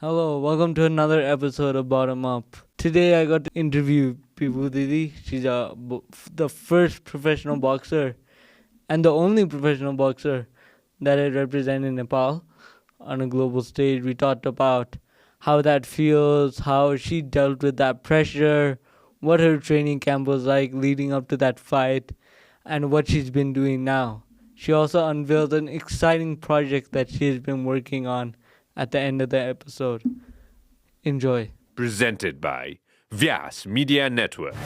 Hello, welcome to another episode of Bottom Up. Today I got to interview Pibu Didi. She's the first professional boxer and the only professional boxer that I represent in Nepal on a global stage. We talked about how that feels, how she dealt with that pressure, what her training camp was like leading up to that fight, and what she's been doing now. She also unveiled an exciting project that she's been working on at the end of the episode. Enjoy. Presented by Vyas Media Network.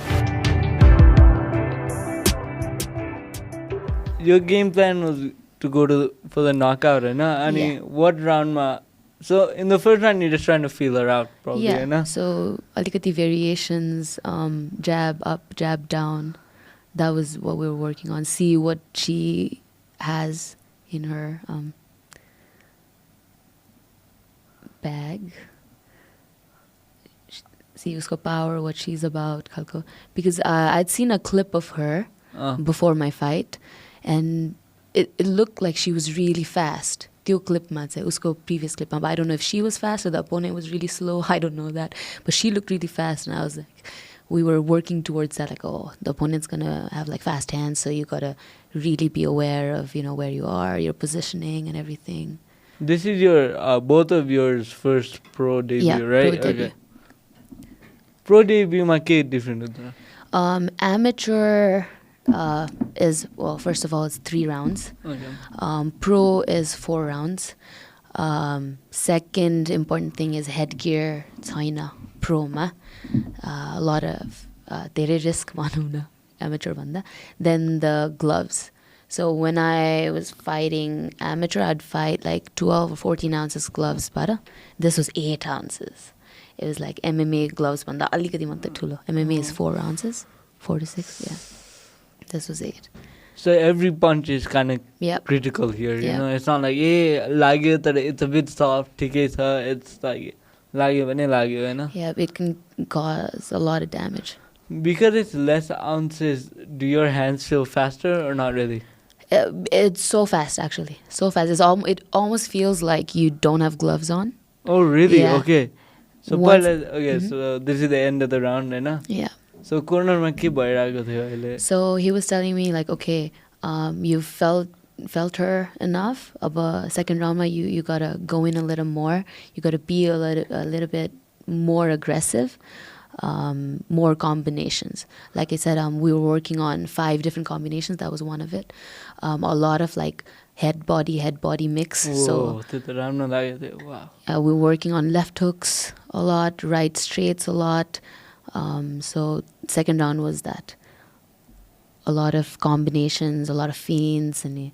Your game plan was to go for the knockout, right? And what round so in the first round you're just trying to feel her out, probably, Yeah. So alikati variations, jab up, jab down. That was what we were working on. See what she has in her bag. See usko power, what she's about, khalko. Because I'd seen a clip of her before my fight, and it looked like she was really fast. त्यो clip ma chai usko previous clip ma, but I don't know if she was fast or the opponent was really slow. I don't know that, but she looked really fast, and I was like, we were working towards that, like, oh, the opponent's gonna have like fast hands, so you gotta really be aware of where you are, your positioning and everything. This is your both of yours first pro debut, right? Pro debut. Okay. Pro debut ma ke different hunda? Amateur is, well, first of all, it's 3 rounds. Okay. Pro is 4 rounds. Second important thing is headgear. China pro ma a lot of धेरै risk manuna amateur banda. Then the gloves. So when I was fighting amateur, I'd fight like 12 or 14 ounces gloves, but this was 8 ounces. It was like MMA gloves banda alikati matra thulo. MMA is 4 ounces, 4 to 6, yeah. This was 8. So every punch is kind of critical here, you know. It's not like lagyo tara it's a bit soft, thikai cha. It's like lagyo bhane lagyo, Hahn? Yeah, it can cause a lot of damage. Because it's less ounces, do your hands feel faster or not really? It's so fast, actually. So fast. It almost feels like you don't have gloves on. Oh, really? Yeah. Okay. So, so this is the end of the round, right? Yeah. So, corner ma ke bhayirako थियो अहिले? So he was telling me like, okay, you felt her enough. Aba second round ma you gotta go in a little more. You gotta be a little bit more aggressive. More combinations. Like I said, we were working on 5 different combinations. That was one of it. A lot of like head body mix. Whoa, wow. We were working on left hooks a lot, right straights a lot. So second round was that. A lot of combinations, a lot of feints, and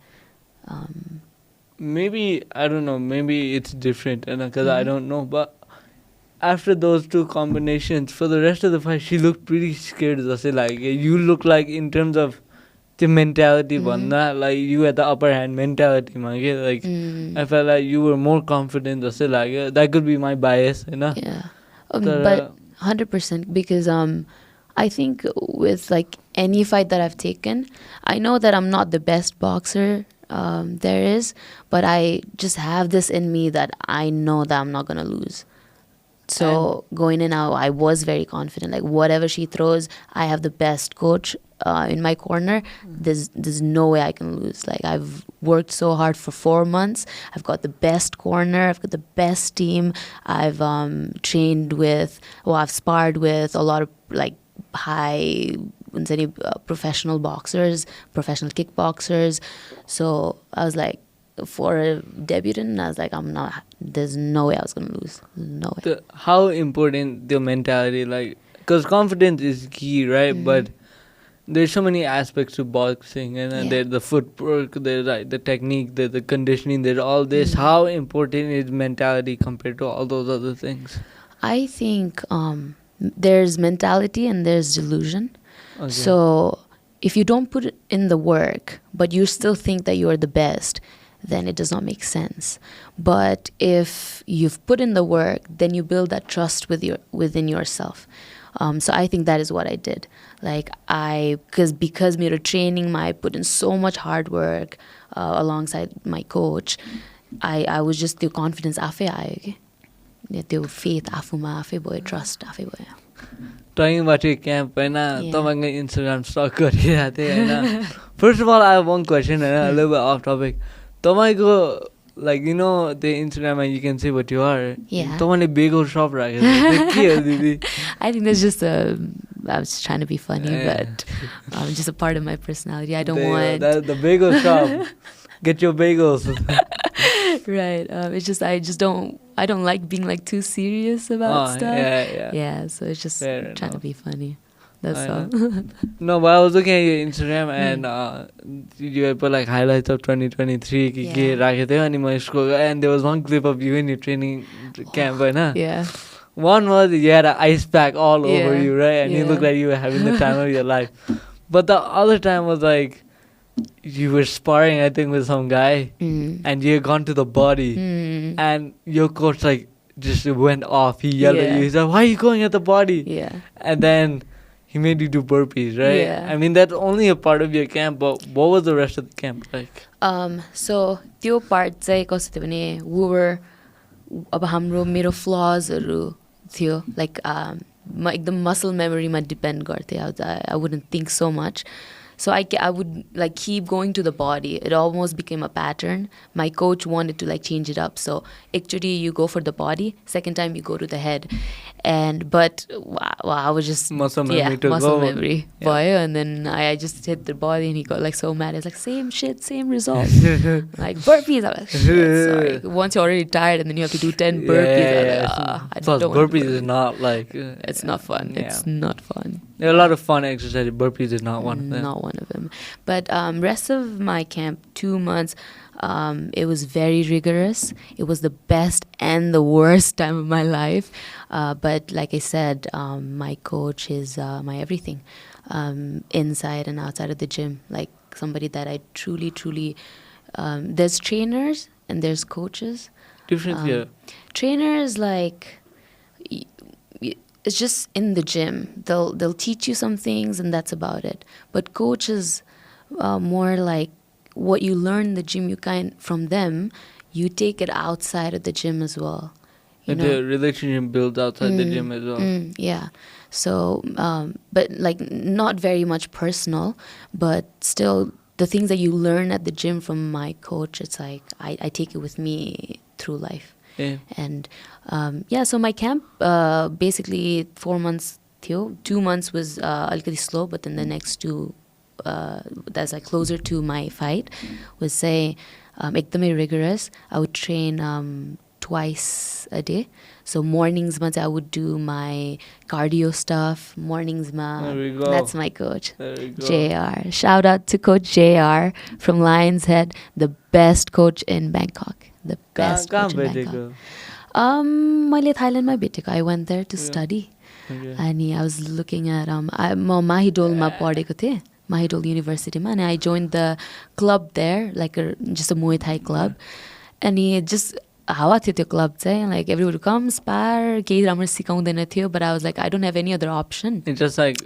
maybe I don't know. Maybe it's different, because I don't know. But after those 2 combinations, for the rest of the fight, she looked pretty scared. Like you look like in terms of the mentality, like you had the upper hand mentality. Like I felt like you were more confident. Like that could be my bias, you know. Yeah, but 100%, because I think with like any fight that I've taken, I know that I'm not the best boxer there is, but I just have this in me that I know that I'm not gonna lose. So going in now, I was very confident. Like whatever she throws, I have the best coach in my corner. There's no way I can lose. Like I've worked so hard for 4 months. I've got the best corner. I've got the best team. I've I've sparred with a lot of like high professional boxers, professional kickboxers. So I was like, for a debutant, I was like, there's no way I was going to lose. No way. How important the mentality, like, because confidence is key, right? But there's so many aspects to boxing, and there's the footwork, there's like the technique, there's the conditioning, there's all this. How important is mentality compared to all those other things? I think there's mentality and there's delusion. Okay. So if you don't put in the work, but you still think that you're the best, then it does not make sense. But if you've put in the work, then you build that trust within yourself. So I think that is what I did. Like because my training, I put in so much hard work alongside my coach. I was just the confidence afe aayo ke. त्यो faith आफूमा आफै भयो, trust आफै भयो. Talking about your camp, होइन Yeah. तपाईँको Instagram stalk गरिरहेको थिएँ होइन. First of all, I have one question, होइन, a little bit off topic. तपाईँको, like, you know, the Instagram and you can say what you are. Yeah. तपाईँले bagel shop राखेको छ. त्यो के हो दिदी? I think that's just I was just trying to be funny, Yeah. but just a part of my personality. I don't want... The bagel shop. Get your bagels. Right. It's just I don't like being like too serious about stuff. Yeah. So it's just Fair trying to enough. be funny. That's I all. No, but I was looking at your Instagram and you had put like highlights of 2023 कि के राखेको थियो अनि म scroll and there was one clip of you in your training camp, होइन? Yeah. One was you had an ice pack all over Yeah. you, right? And you Yeah. looked like you were having the time of your life. But the other time was like you were sparring, I think, with some guy and you had gone to the body and your coach like just went off. He yelled at you. He's like, "Why are you going at the body?" Yeah. And then he made you do burpees, right? Yeah. I mean, that's only a part of your camp, but what was the rest of the camp like? So त्यो part चाहिँ कस्तो थियो भने we were अब हाम्रो मेरो flaws-हरु थियो like एकदम muscle memory-मा depend गर्थ्यो. I wouldn't think so much. So I would like keep going to the body. It almost became a pattern. My coach wanted to like change it up. So actually you go for the body, second time you go to the head. But I was just Muscle memory to muscle go. memory. Yeah. Boy, and then I just hit the body and he got like so mad. It's like same shit, same result. Like burpees. I'm like, shit, sorry. Once you're already tired and then you have to do 10 burpees. I Plus, don't wanna burpees do is it. not like... It's not fun. Yeah. It's not fun. There are a lot of fun exercises. Burpees is not one of them. Not one of them. But rest of my camp, 2 months, it was very rigorous. It was the best and the worst time of my life. But like I said, my coach is my everything, inside and outside of the gym. Like somebody that I truly, truly... there's trainers and there's coaches. Difference here. Trainers, like... it's just in the gym. They'll teach you some things and that's about it. But coach is more like what you learn in the gym, from them, you take it outside of the gym as well. You know? The relationship builds outside the gym as well. Yeah. So, but like not very much personal, but still the things that you learn at the gym from my coach, it's like I take it with me through life. Yeah. And so my camp basically 4 months थियो. 2 months was अलिकति slow, but then the next 2 that's like closer to my fight was say एकदमै rigorous. I would train twice a day. So mornings I would do my cardio stuff. Mornings There we go. that's my coach. There we go. JR. Shout out to Coach JR from Lion's Head, the best coach in Bangkok. The best coach in Bangkok. मैले थाइल्यान्डमा भेटेको. I went there to study. Okay. And I was looking at म माहिडोलमा पढेको थिएँ. Mahidol University and I joined the club there, like just a Muay Thai club. And he just हावा थियो त्यो club चाहिँ, like everybody come spar, केही राम्रो सिकाउँदैन थियो, but I was like I don't have any other option. It's just like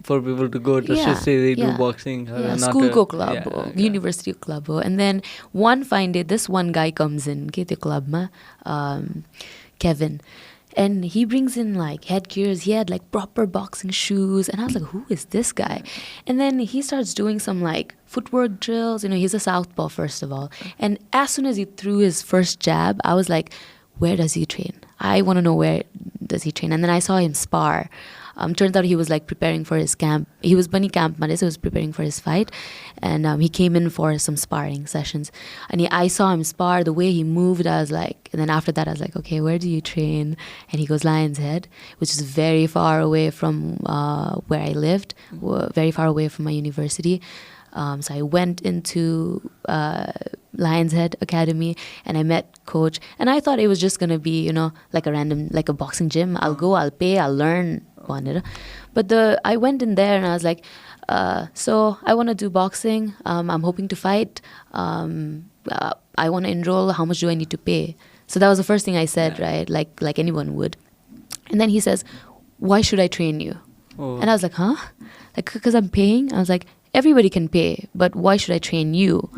for people to go just to say they do boxing. School ko club, university club. And then one fine day, this one guy comes in के त्यो क्लबमा, Kevin. And he brings in like headgears. He had like proper boxing shoes. And I was like, who is this guy? And then he starts doing some like footwork drills. You know, he's a southpaw, first of all. And as soon as he threw his first jab, I was like, where does he train? I want to know where does he train. And then I saw him spar. Turns out he was like preparing for his camp. He was bunny camp, so he was preparing for his fight. And he came in for some sparring sessions. And I saw him spar, the way he moved, I was like, and then after that I was like, okay, where do you train? And he goes, Lion's Head, which is very far away from where I lived, very far away from my university. So I went into Lion's Head Academy and I met coach. And I thought it was just going to be, you know, like a random, like a boxing gym. I'll go, I'll pay, I'll learn. But I went in there and I was like, so I want to do boxing. I'm hoping to fight. I want to enroll. How much do I need to pay? So that was the first thing I said, right? Like anyone would. And then he says, why should I train you? Oh. And I was like, huh? Like, because I'm paying? I was like, everybody can pay, but why should I train you?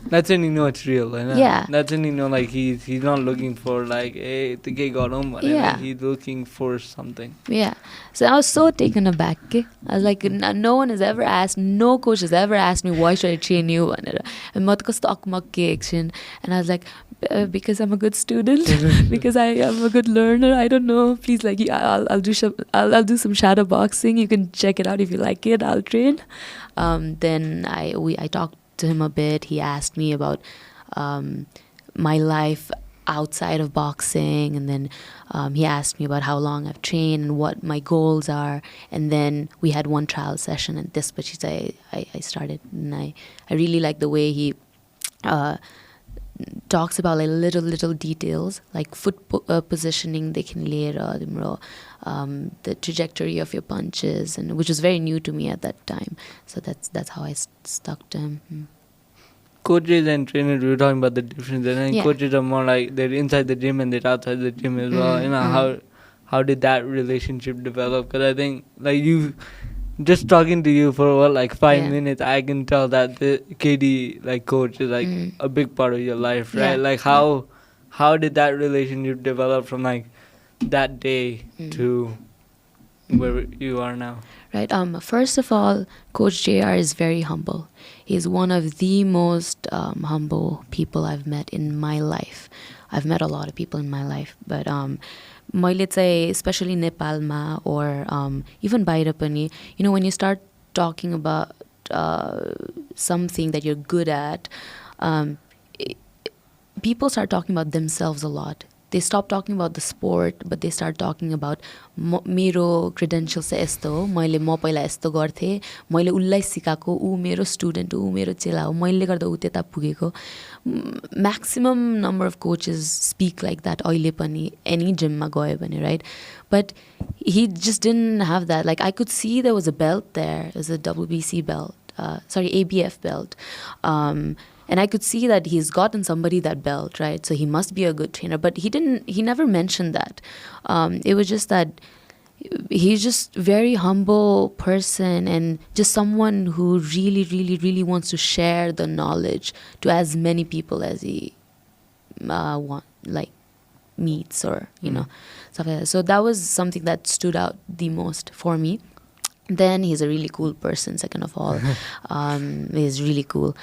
That's when you know it's real, right? Yeah. That's when you know, like, he's not looking for, like, hey, the gay got home. Yeah. He's looking for something. Yeah. So I was so taken aback. I was like, no one has ever asked, no coach has ever asked me, why should I train you? And I was like, because I'm a good student, because I am a good learner. I don't know. Please, like, I'll do some shadow boxing. You can check it out if you like it. I'll train. Then I talked to him a bit. He asked me about my life outside of boxing, and then he asked me about how long I've trained and what my goals are. And then we had one trial session, and this but I started, and I really like the way he talks about like little details like foot positioning देखि लिएर तिम्रो the trajectory of your punches, and which was very new to me at that time. So that's how I stuck to him. Coaches and trainers, we were talking about the difference. And I think coaches are more like they're inside the gym and they're outside the gym as well. You know, how did that relationship develop? Because I think like you, just talking to you for what, like 5 minutes, I can tell that the KD like coach is like a big part of your life, right? Like how did that relationship develop from like that day to where you are now? Right. First of all, Coach JR is very humble. He's one of the most humble people I've met in my life. I've met a lot of people in my life, but मैले चाहिँ especially Nepalमा or even बाहिर पनि, you know, when you start talking about something that you're good at, people start talking about themselves a lot. They stop talking about the sport, but they start talking about मेरो credentials चाहिँ यस्तो हो, म पहिला यस्तो गर्थेँ, मैले उसलाई सिकाएको, ऊ मेरो स्टुडेन्ट हो, ऊ मेरो चेला हो, मैले गर्दा ऊ त्यता पुगेको. Maximum number of coaches speak like that अहिले पनि any gym मा गयो भने, right? But he just didn't have that. Like I could see there was a belt there. It was a WBC belt, ABF belt. And I could see that he's gotten somebody that belt, right? So he must be a good trainer. But he never mentioned that. It was just that he's just very humble person and just someone who really, really, really wants to share the knowledge to as many people as he meets or, you know, stuff like that. So that was something that stood out the most for me. Then he's a really cool person, second of all. He's really cool.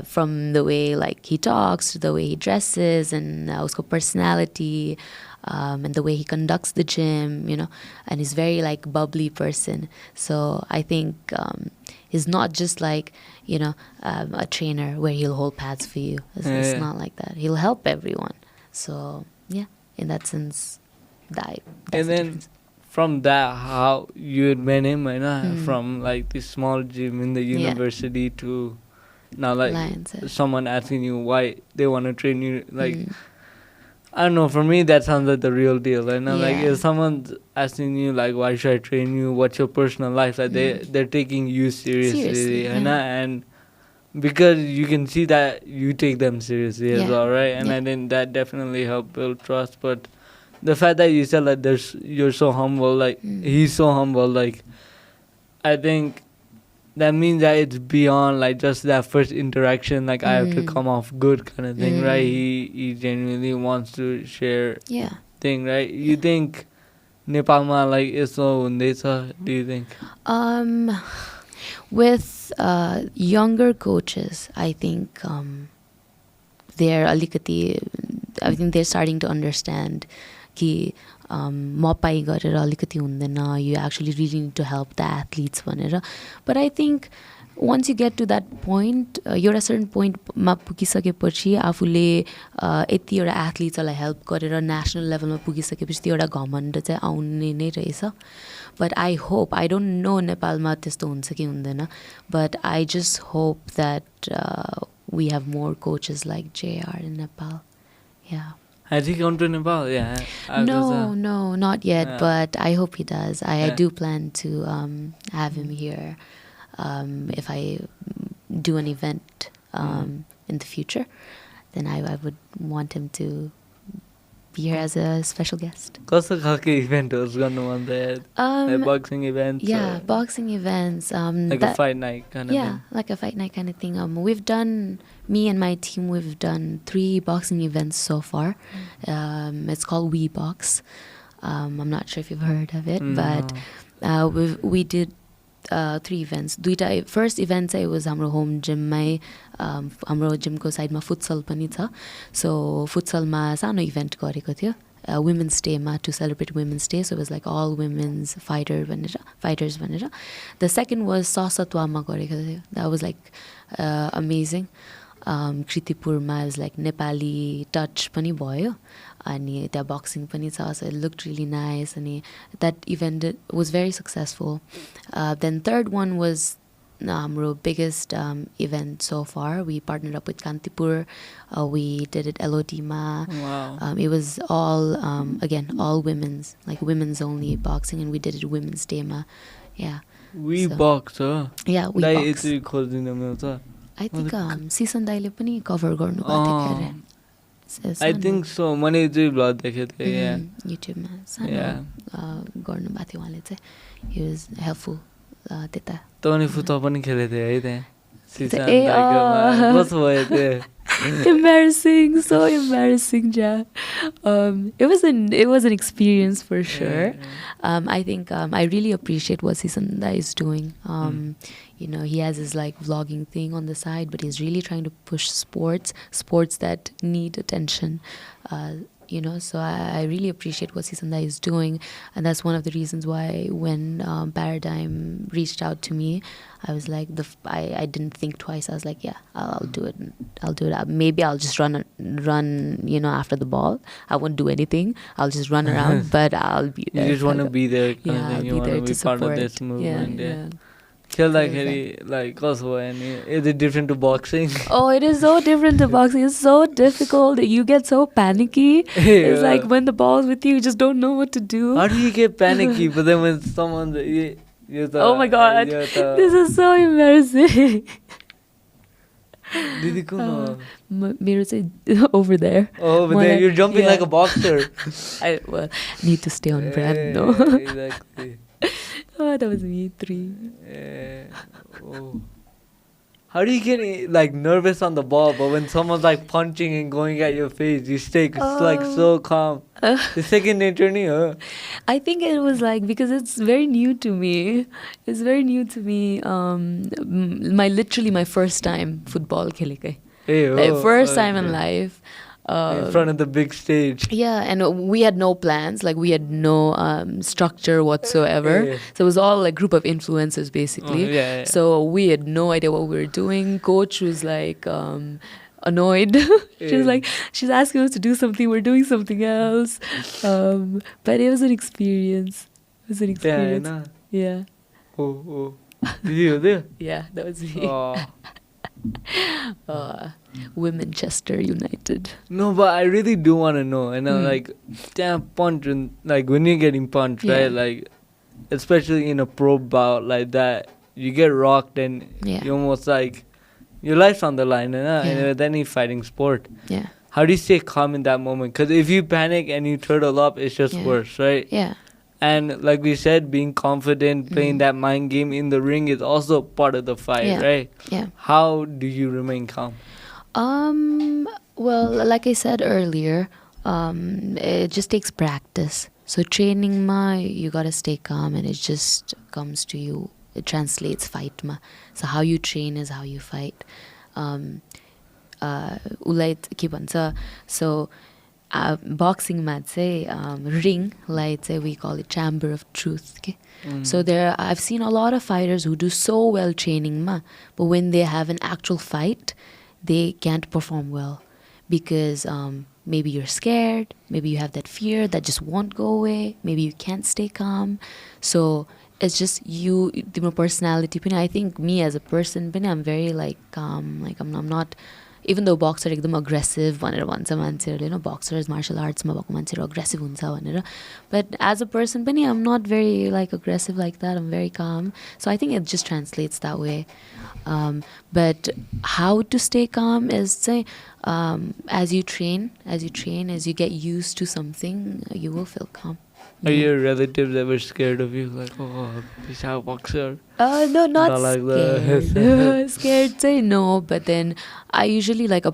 From the way like he talks to the way he dresses and usko personality and the way he conducts the gym, you know. And he's very like bubbly person. So I think he's not just like, you know, a trainer where he'll hold pads for you. It's not like that. He'll help everyone. So yeah, in that sense, that's and the then difference. From that, how you had met him, from like this small gym in the university to now like Lions, someone asking you why they want to train you, like I don't know, for me that sounds like the real deal. Like if someone's asking you like why should I train you, what's your personal life, like they're taking you seriously. And because you can see that you take them seriously as well, right? And I think that definitely helped build trust. But the fact that you said like you're so humble, like he's so humble, like I think that means that it's beyond like just that first interaction, like I have to come off good kind of thing, right? He genuinely wants to share thing, right? You think Nepalma like yeso hunदैछ, do you think? With younger coaches, I think they're alikati, I think they're starting to understand कि मपाई गरेर अलिकति हुँदैन, you actually really need to help the athletes भनेर. But I think once you get to that point, you're a certain point मा पुगिसकेपछि आफूले यति एउटा एथलिट्सहरूलाई help गरेर national लेभलमा पुगिसकेपछि त्यो एउटा घमण्ड चाहिँ आउने नै रहेछ. But I hope, I don't know नेपालमा त्यस्तो हुन्छ कि हुँदैन, but I just hope that we have more coaches like JR in Nepal. Yeah. Has he come to Nepal? Yeah. No, not yet, but I hope he does. I do plan to have him here if I do an event in the future. Then I would want him to be here as a special guest. कस्तो खालको इभेन्टहरु गर्नु मन छ? Like boxing events? Yeah, boxing events. Like a fight night kind of thing? Yeah, like a fight night kind of thing. We've done me and my team, we've done 3 boxing events so far. It's called We Box. I'm not sure if you've heard of it, but we did 3 events. First event चाहिँ was हाम्रो home gym मै हाम्रो gym को side मा futsal पनि छ. So futsal मा सानो event गरेको थियो. Women's Day मा to celebrate Women's Day, so it was like all women's fighters भनेर. The second was Sasatwa मा गरेको थियो. That was like amazing. Kritipur मा was like Nepali touch पनि भयो. अनि त्यहाँ boxing पनि छ, so it looked really nice. And that event was very successful. Then third one was our biggest event so far. We partnered up with Kantipur. We did it LOD ma. Wow. It was all again all women's, like women's only boxing, and we did it Women's Day ma. Yeah. We box, huh? Yeah, we Dai box. यसरी खोजिदिनु मिल्छ. I think season daile पनि cover गर्नु भएको थियो I think so. मैले चाहिँ vlog देखेको थिएँ. Yeah. YouTube मा सानो गर्नु भएको थियो उहाँले चाहिँ. He was helpful त्यता. तँ फुटबल पनि खेलेको थिएँ है त्यहाँ. सिसन दाइकोमा कस्तो भयो त्यो? Embarrassing, so embarrassing, ja. It was an experience for sure. I think I really appreciate what Sisanda is doing. You know, he has his like vlogging thing on the side, but he's really trying to push sports that need attention. You know, so I really appreciate what Sisanda is doing, and that's one of the reasons why when Paradigm reached out to me, I was like, I didn't think twice. I was like, yeah, I'll do it. I'll do it. Maybe I'll just run, you know, after the ball. I won't do anything. I'll just run around, but I'll be there. You just want to be there. Yeah, I'll you be want there to be to part support. of this movement. Yeah. खेल्दाखेरि like कस्तो भयो नि? Is it different to boxing? Oh, it is so different to boxing. It's so difficult. You get so panicky. It's like when the ball's with you, you just don't know what to do. How do you get panicky? But then when someone's Oh my god, this is so embarrassing. Didi kuन हो? मेरो चाहिँ over there. Oh, but then you're jumping like a boxer. I need to stay on brand, no? Exactly. Oh, that was me 3. Oh. How do you get like nervous on the ball, but when someone's like punching and going at your face, you stay like so calm? The second nature ni ho. I think it was like because it's very new to me. It's very new to me. Literally my first time football khelekai. Like first time in life. In front of the big stage. Yeah, and we had no plans. Like we had no structure whatsoever. So it was all like group of influencers basically. So we had no idea what we were doing. Coach was like annoyed. She was like, she's asking us to do something, we're doing something else. But it was an experience. It was an experience. Yeah. Oh. Did you hear that? Yeah, that was me. Winchester United. No, but I really do want to know. And I'm like, damn, punch. And like when you're getting punched, right? Like, especially in a pro bout like that, you get rocked and you almost like, your life's on the line. And with any fighting sport. Yeah. How do you stay calm in that moment? Because if you panic and you turtle up, it's just worse, right? Yeah. And like we said, being confident, playing that mind game in the ring is also part of the fight, right? Yeah. How do you remain calm? Well, like I said earlier, it just takes practice. So training ma, you gotta stay calm, and it just comes to you. It translates fight ma. So how you train is how you fight. So boxing ma ring, like we call it chamber of truth. Okay? So I've seen a lot of fighters who do so well training ma, but when they have an actual fight, they can't perform well because maybe you're scared, maybe you have that fear that just won't go away, maybe you can't stay calm. So it's just you, the personality. I think me as a person, I'm very like calm. Like I'm not. Even though boxer ekdam aggressive भनेर भन्छ मान्छेहरुले, no, boxers martial arts मा भएको मान्छेहरु aggressive हुन्छ भनेर, but as a person पनि I'm not very like aggressive like that. I'm very calm. So I think it just translates that way. But how to stay calm is say as you train, as you get used to something, you will feel calm. Are your relatives ever scared of you? Like, oh, he's a boxer. No, not Not like scared. that. Scared say no, but then I usually like a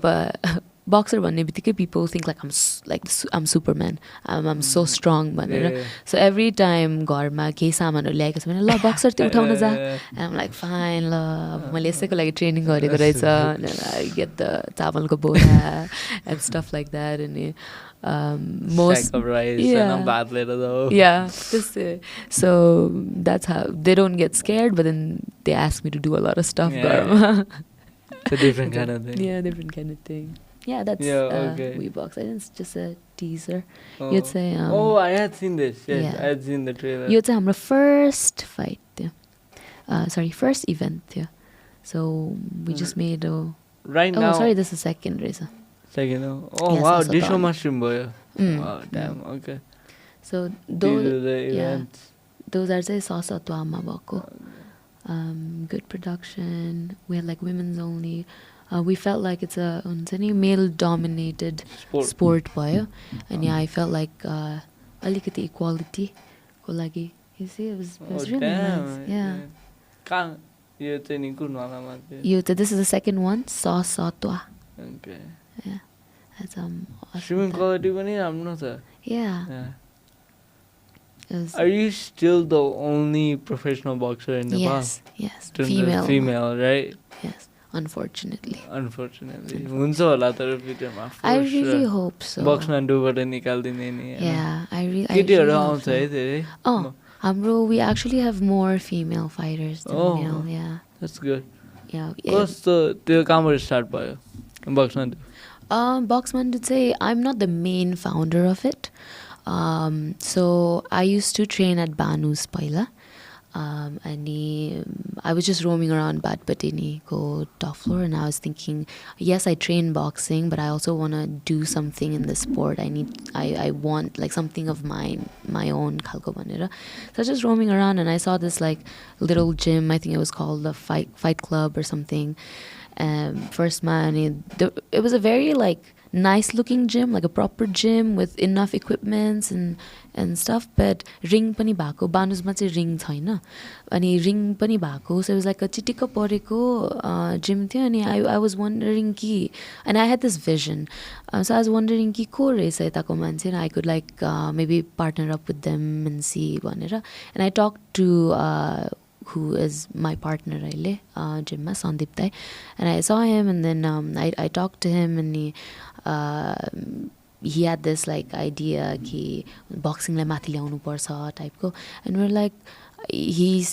boxer भन्ने बित्तिकै people think like I'm Superman. I'm so strong भनेर. Yeah. So every time घरमा केही सामानहरू ल्याएको छ भने ल boxer त्यो उठाउन जा. And I'm like fine ल अब मैले यसैको लागि ट्रेनिङ गरेको रहेछ. And I get the चामलको बोरा and stuff like that and most Sack of rice yeah. and भात लिएर जाऊ. Yeah, so that's how they don't get scared, but then they ask me to do a lot of stuff. Yeah. It's a different kind of thing. Yeah, different kind of thing. Yeah, that's okay. We Box. I think it's just a teaser. Oh. You'd say. Oh, I had seen this. Yes, yeah. I had seen the trailer. You'd say our first fight. First event. Yeah. So we just made. Right now. Oh, sorry, this is second race. Second. Oh, Yes, wow. also Disho done. mushroom boy. Mm. Wow, damn. Okay. So These are the yeah, events. those are say Sasa Tuama Bako. Good production. We had like women's only. We felt like it's a male dominated sport भयो. And yeah, I felt like alikati equality ko lagi. You see, it was really nice. Yeah. यो चाहिँ नि कुन वालामा थियो? This is the second one, Sa Twa. Okay. Yeah. That's Swimming quality पनि राम्रो छ. Yeah. Yeah. It was, Are you still the only professional boxer in Nepal? yes. Female, right? Yes, unfortunately. Unfortunately. हुन्छ होला तर फ्युचरमा. I really hope so. Boxmanduबाट निकाल्दिने नि. Yeah, I really केटीहरू hope आउँछ so. है धेरै. Oh, we actually have more female fighters than male. Yeah. That's good. Yeah. कस्तो त्यो कहाँबाट स्टार्ट भयो Boxmandu? Boxmandu say I'm not the main founder of it. So I used to train at Banu's Paila. And I was just roaming around Badbatini, go top floor, and I was thinking, yes, I train boxing, but I also want to do something in the sport. I want like something of my own khalko banera. So I was just roaming around, and I saw this like little gym. I think it was called the Fight Club or something. First man, it was a very like nice looking gym, like a proper gym with enough equipments and stuff, but ring pani bhako Banus ma चाहिँ ring छैन अनि ring पनि भएको, so it was like a चिटिक्क परेको gym थियो अनि I was wondering कि, and I had this vision, so I was wondering कि को रहेछ यताको मान्छे, and I could like maybe partner up with them and see भनेर. And I talked to who is my partner अहिले gym मा Sandeep Dai, and I saw him, and then I talked to him, and he had this like idea कि boxing लाई माथि ल्याउनु पर्छ type को, and we're like he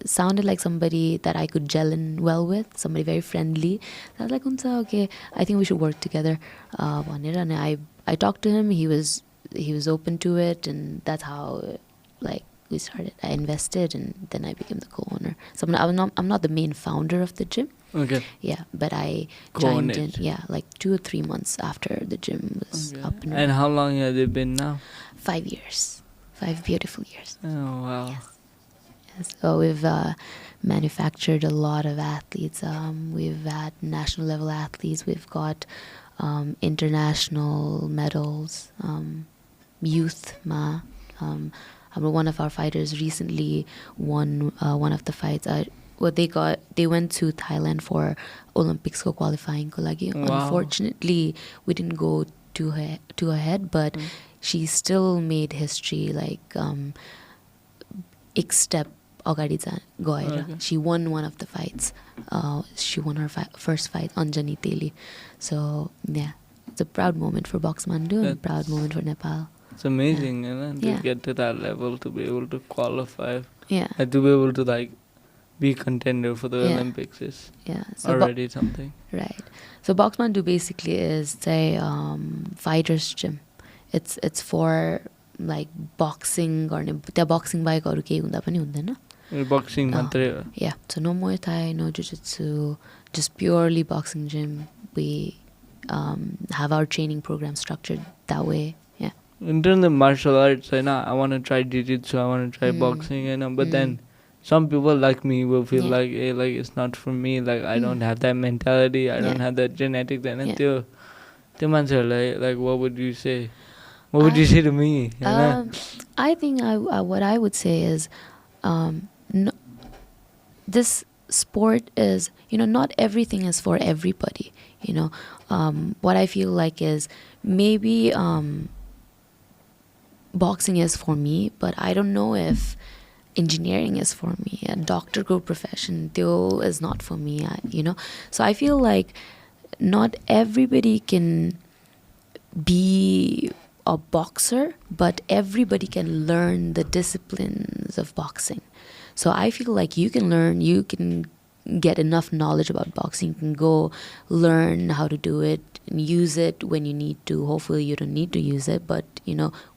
sounded like somebody that I could gel in well with, somebody very friendly. So I was like हुन्छ, okay, I think we should work together भनेर. And I talked to him, he was open to it, and that's how like we started. I invested, and then I became the co-owner. So I'm not the main founder of the gym. Okay. Yeah, but I joined in. Yeah, like 2 or 3 months after the gym was up and running. And how long has it been now? 5 years. 5 beautiful years. Oh wow. Yes. So we've manufactured a lot of athletes. We've had national level athletes. We've got international medals. Youth ma. One of our fighters recently won one of the fights. They went to Thailand for Olympics qualifying ko lagi. Wow. Unfortunately, we didn't go too ahead, but she still made history. Like एक step अगाडि गएर. She won one of the fights. She won her first fight, Anjani Teli. So yeah, it's a proud moment for Boxmandu and a proud moment for Nepal. It's amazing, you know, to get to that level, to be able to qualify, Yeah. and to be able to like be contender for the Olympics is So already something. Right. So Boxmandu basically is a fighter's gym. It's for like boxing गर्ने, त्यहाँ boxing बाहेक अरू केही हुँदा पनि हुँदैन. Boxing मात्रै हो. Yeah. So no Muay Thai, no jujitsu, just purely boxing gym. We have our training program structured that way. Yeah. In terms of martial arts, I want to try jiu-jitsu, I want to try boxing, but then some people like me will feel like, hey, like it's not for me, like I don't have that mentality, I don't have that genetics, and त्यो मान्छेहरूलाई like what would you say? What would you say to me? I think what I would say is, no, this sport is, not everything is for everybody. What I feel like is maybe boxing is for me, but I don't know if engineering is for me. A doctor go profession, though, is not for me. So I feel like not everybody can be a boxer, but everybody can learn the disciplines of boxing. So I feel like you can get enough knowledge about boxing. You can go learn how to do it and use it when you need to. Hopefully you don't need to use it, but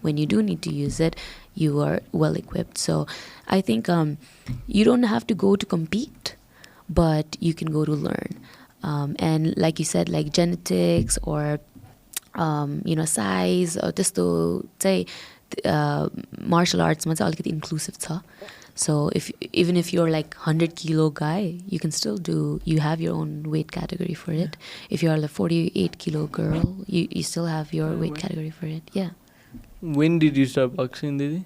when you do need to use it, you are well equipped. So I think you don't have to go to compete, but you can go to learn. And like you said, like genetics or size or त्यस्तो चाहिँ martial arts मा चाहिँ अलिकति inclusive छ. So even if you're like 100 kilo guy, you can still you have your own weight category for it. If you're like 48 kilo girl, you still have your weight category for it. Yeah. When did you start boxing, Didi?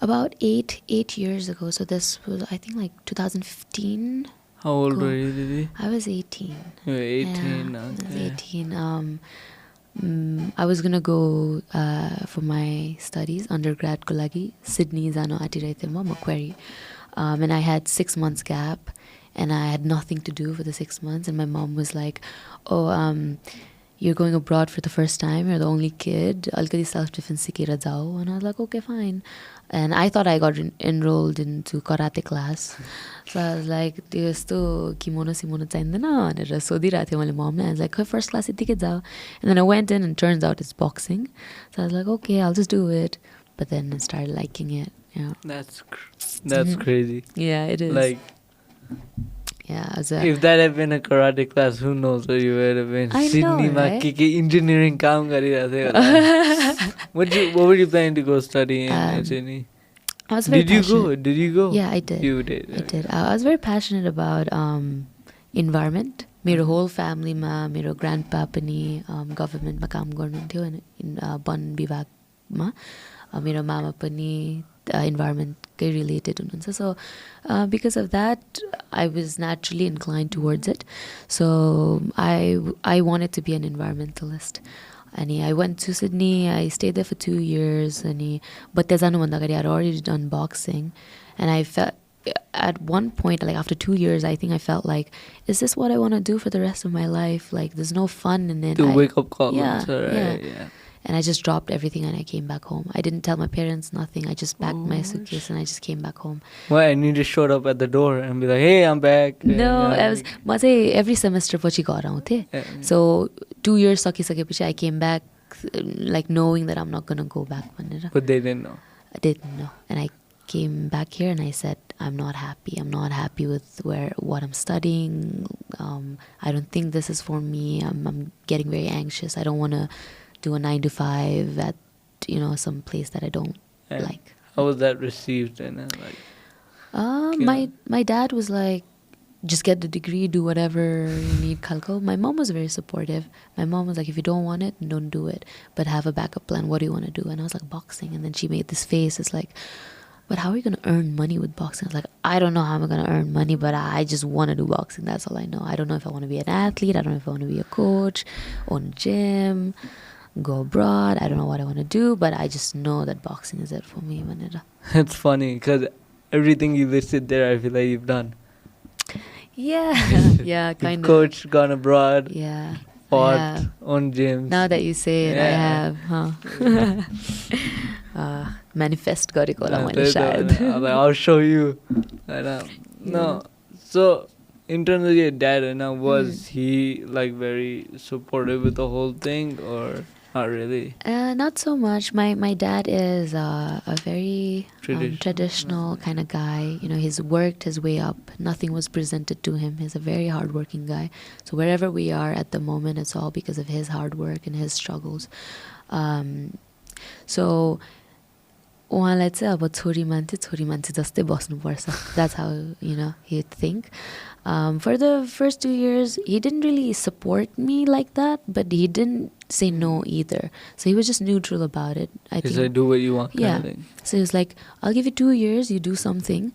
About 8 years ago. So this was, I think, like 2015. How old were you, Didi? I was 18. You were 18. Yeah, Okay. I was 18. I was gonna go for my studies, undergrad ko लागि Sydney जानु आँटिरहेको थिएँ म Macquarie, and I had 6 months gap, and I had nothing to do for the 6 months, and my mom was like, "Oh, you're going abroad for the first time. You're the only kid. अलिकति self-defense सिकेर जाऊ." And I was like, "Okay, fine." And I thought I got enrolled into karate class. So I was like, त्यो यस्तो kimono चाहिँदैन भनेर सोधिरहेको थिएँ मैले ममलाई. I was like, first class यतिकै जाऊ. And then I went in and turns out it's boxing. So I was like, okay, I'll just do it. But then I started liking it. Yeah. That's crazy. Yeah, it is. Like, yeah, if that had been a karate class, who knows where you would have been. I know, Sydney right? engineering काम गरिरहेको थियो. What were you planning to go study in Sydney? I was very Did you go? Yeah, I did. You did. I did. I was very passionate about environment. मेरो whole family मा मेरो grandpa पनि government मा काम गर्नुहुन्थ्यो in one विभागमा. मेरो मामा पनि environment कै related हुनुहुन्छ. So because of that, I was naturally inclined towards it. So I wanted to be an environmentalist. And I went to Sydney. I stayed there for 2 years. But त्यहाँ जानुभन्दा अगाडि I had already done boxing, and I felt at one point, like after 2 years, I think I felt like, is this what I want to do for the rest of my life? Like, there's no fun in it. To wake up call. Yeah, Right, yeah. And I just dropped everything and I came back home. I didn't tell my parents nothing. I just packed my suitcase and I just came back home. Why? And you just showed up at the door and be like, hey, I'm back. No, म चाहिँ every semester पछि घर आउँथेँ. So 2 years सकिसकेपछि I came back like knowing that I'm not going to go back भनेर. But they didn't know. I didn't know. And I came back here and I said, I'm not happy. I'm not happy with what I'm studying. I don't think this is for me. I'm getting very anxious. I don't want to do a 9 to 5 at some place that I don't like. How was that received? And my dad was like, just get the degree, do whatever you need, Khalko. My mom was very supportive. My mom was like, if you don't want it, don't do it, but have a backup plan. What do you want to do? And I was like, boxing. And then she made this face. It's like, but how are you going to earn money with boxing? I was like, I don't know how I'm going to earn money, but I just want to do boxing. That's all I know. I don't know if I want to be an athlete. I don't know if I want to be a coach, own a gym, go abroad. I don't know what I want to do, but I just know that boxing is it for me. It's funny because everything you listed there, I feel like you've done. Yeah, yeah, kind of. Coached, gone abroad, yeah, fought, owned gyms. Now that you say it, I have, manifest गरेको होला मैले सायद. I'll show you. No, so in terms of your dad, was he like very supportive with the whole thing, or not really? Not so much. My dad is a very traditional kind of guy. He's worked his way up. Nothing was presented to him. He's a very hardworking guy. So wherever we are at the moment, it's all because of his hard work and his struggles. So उहाँलाई चाहिँ अब छोरी मान्छे जस्तै बस्नुपर्छ. That's how, you know, he'd think. For the first 2 years, he didn't really support me like that, but he didn't say no either. So he was just neutral about it. I He think. said, do what you want kind Yeah. of thing. So he was like, I'll give you 2 years, you do something.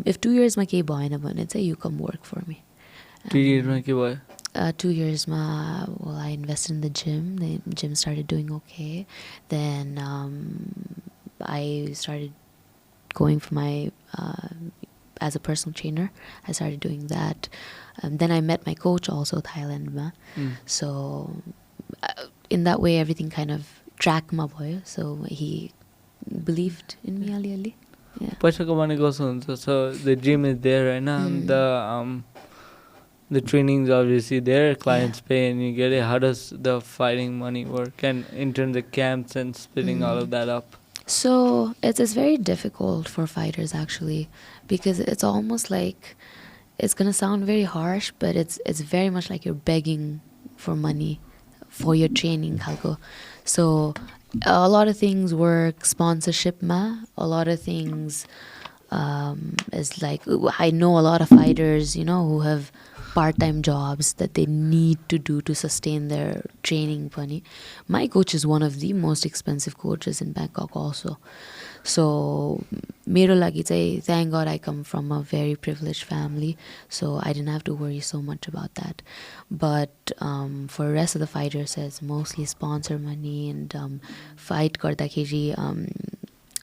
If 2 years ma kehi bhaena भने चाहिँ you come work for me. 2 years मा के भयो? 2 years ma, well, I invested in the gym. The gym started doing okay. Then I started going for my as a personal trainer. I started doing that. Then I met my coach also Thailand ma. So in that way everything kind of tracked ma bhayo. So he believed in me aliali. Yeah. पैसाको भने कस्तो हुन्छ? So the gym is there right now. The training's obviously there. Clients pay and you get it. How does the fighting money work? And in terms of camps and splitting all of that up. So it's very difficult for fighters actually, because it's almost like, it's gonna sound very harsh, but it's very much like you're begging for money for your training khalko. So a lot of things work sponsorship ma. A lot of things is like, I know a lot of fighters, you know, who have part-time jobs that they need to do to sustain their training pani. My coach is one of the most expensive coaches in Bangkok also. So mero lagi chai, thank God I come from a very privileged family, so I didn't have to worry so much about that. But for the rest of the fighters, it's mostly sponsor money and fight gardakeri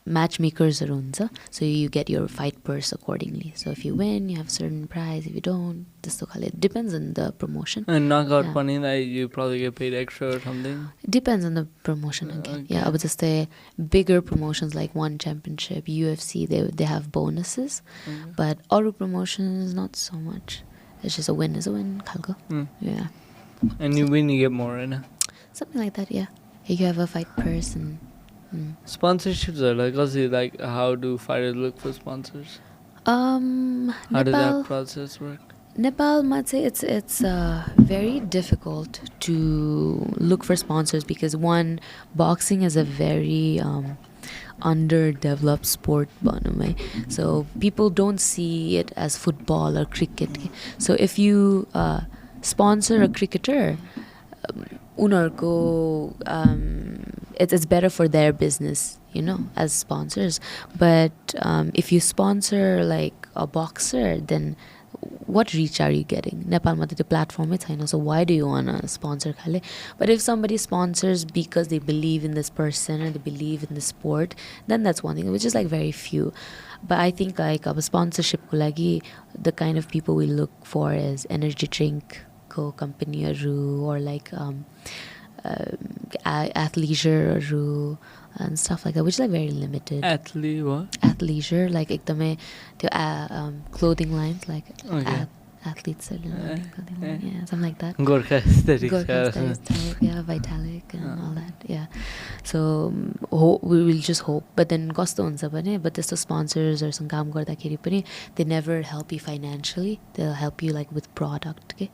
matchmakers huncha. So you get your fight purse accordingly. So if you win, you have a certain prize. If you don't, it depends on the promotion. And knockout money, like you probably get paid extra or something? It depends on the promotion again. Okay. Yeah, but just the bigger promotions like One Championship, UFC, they have bonuses. But other promotions, not so much. It's just a win is a win, khalko. Yeah. And you win, you get more, right? Something like that, yeah. You have a fight purse and... Sponsorships are like, how do fighters look for sponsors? How How does that process work? Nepal, I'd say it's very difficult to look for sponsors because one, boxing is a very underdeveloped sport. So people don't see it as football or cricket. So if you sponsor a cricketer, it's better for their business, you know, as sponsors. But if you sponsor like a boxer, then what reach are you getting? Nepal ma the platform is haina, so why do you wanna sponsor khale? But if somebody sponsors because they believe in this person or they believe in the sport, then that's one thing, which is like very few. But I think like a sponsorship ko lagi, the kind of people we look for is energy drink ko company or like athleisure and stuff like that, which is like very limited. What? Athleisure, like ekdamai clothing lines, like athletes clothing line, yeah, something like that. Gorkha aesthetics. Gorkha aesthetics type, yeah, Vitalik and all that, yeah. So we will just hope. But then kasto huncha bhane, but त्यस्तो sponsors or some काम गर्दाखेरि पनि, they never help you financially. They'll help you like with product, okay?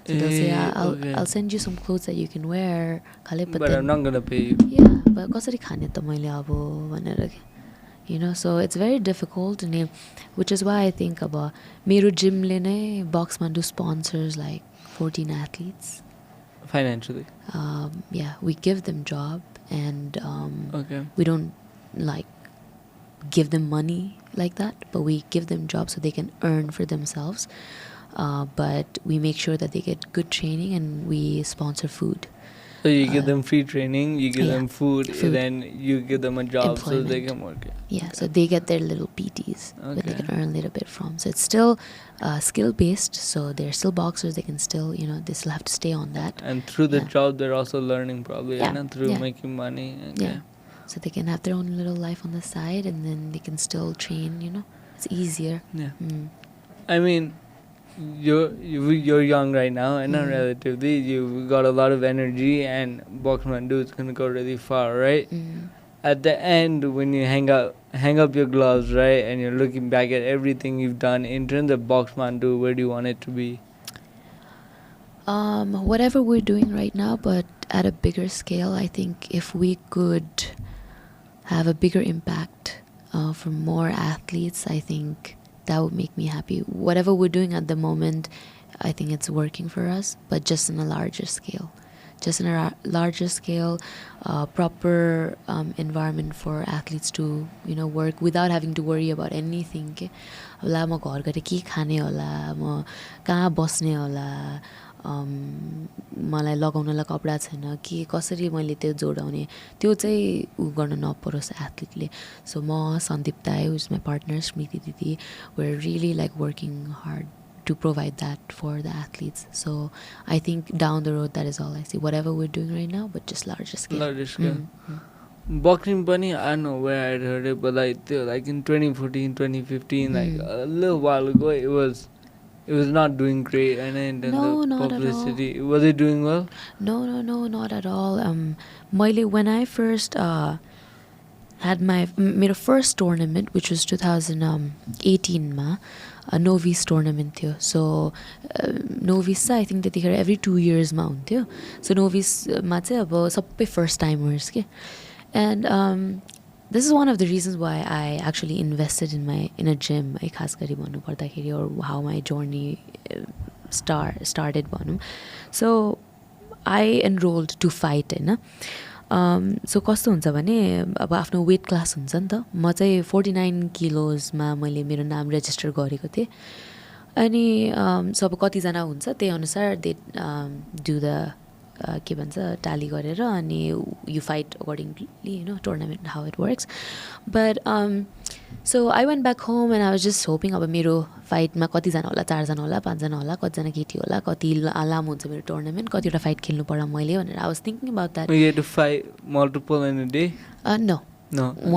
So they'll say, I'll send you some clothes that you can wear. But I'm not going to pay you. Yeah, but कसरी खाने त मैले अब भनेर के. You know, so it's very difficult, which is why I think about मेरो gym le नै Boxmandu sponsors like 14 athletes. Financially? Yeah, we give them job and okay. We don't like give them money like that, but we give them jobs so they can earn for themselves. But we make sure that they get good training and we sponsor food. So you give them free training, you give them food, then you give them a job so they can work it. Yeah, so they get their little PTs that they can earn a little bit from. So it's still skill-based, so they're still boxers, they can still, you know, they still have to stay on that. And through the job, they're also learning probably, and through making money. Yeah, so they can have their own little life on the side and then they can still train, you know. It's easier. Yeah. I mean, you're young right now, and not relatively. You've got a lot of energy, and Boxmandu is gonna go really far, right? At the end, when you hang up your gloves, right, and you're looking back at everything you've done in terms of Boxmandu, where do you want it to be? Whatever we're doing right now, but at a bigger scale. I think if we could have a bigger impact for more athletes, I think that would make me happy. Whatever we're doing at the moment, I think it's working for us, but just in a larger scale. Just in a larger scale, proper environment for athletes to, you know, work without having to worry about anything. के होला म घर गएर के खाने होला, म कहाँ बस्ने होला, मलाई लगाउनलाई कपडा छैन, के कसरी मैले त्यो जोडाउने, त्यो चाहिँ उ गर्न नपरोस् एथलीटले. सो म सन्दीप दाइ, who is my partner, स्मृति दिदी, we're really like working hard to provide that for the athletes. So I think down the road, that is all I see. Whatever we're doing right now, but just larger scale. Larger scale. Boxing bunny, I don't know where I heard it, but like in 2014, 2015, like a little while ago, it was not doing great, and then No, the not at publicity. Was it doing well? No, not at all. When I first had made a first tournament, which was 2018 ma, a novice tournament थियो. So novice I think त्यतिखेर every 2 years मा हुन्थ्यो. So novice मा चाहिँ अब सबै first timers के. And this is one of the reasons why I actually invested in a gym, है खास गरी भन्नु पर्दाखेरि, or how my journey started भनौँ. So I enrolled to fight हैन. सो कस्तो हुन्छ भने अब आफ्नो वेट क्लास हुन्छ नि त. म चाहिँ 49 किलोजमा मैले मेरो नाम रेजिस्टर गरेको थिएँ. अनि सो अब कतिजना हुन्छ त्यही अनुसार दे डु द के भन्छ ट्याली गरेर अनि you fight accordingly, you know, tournament how it works. But so I went back home and I was just hoping अब मेरो फाइटमा कतिजना होला, 4 जना होला, 5 जना होला, कतिजना केटी होला, कति लामो हुन्छ मेरो टुर्नामेन्ट, कतिवटा फाइट खेल्नु पर्ला मैले भनेर I was thinking about that. You had to fight multiple in a day? No,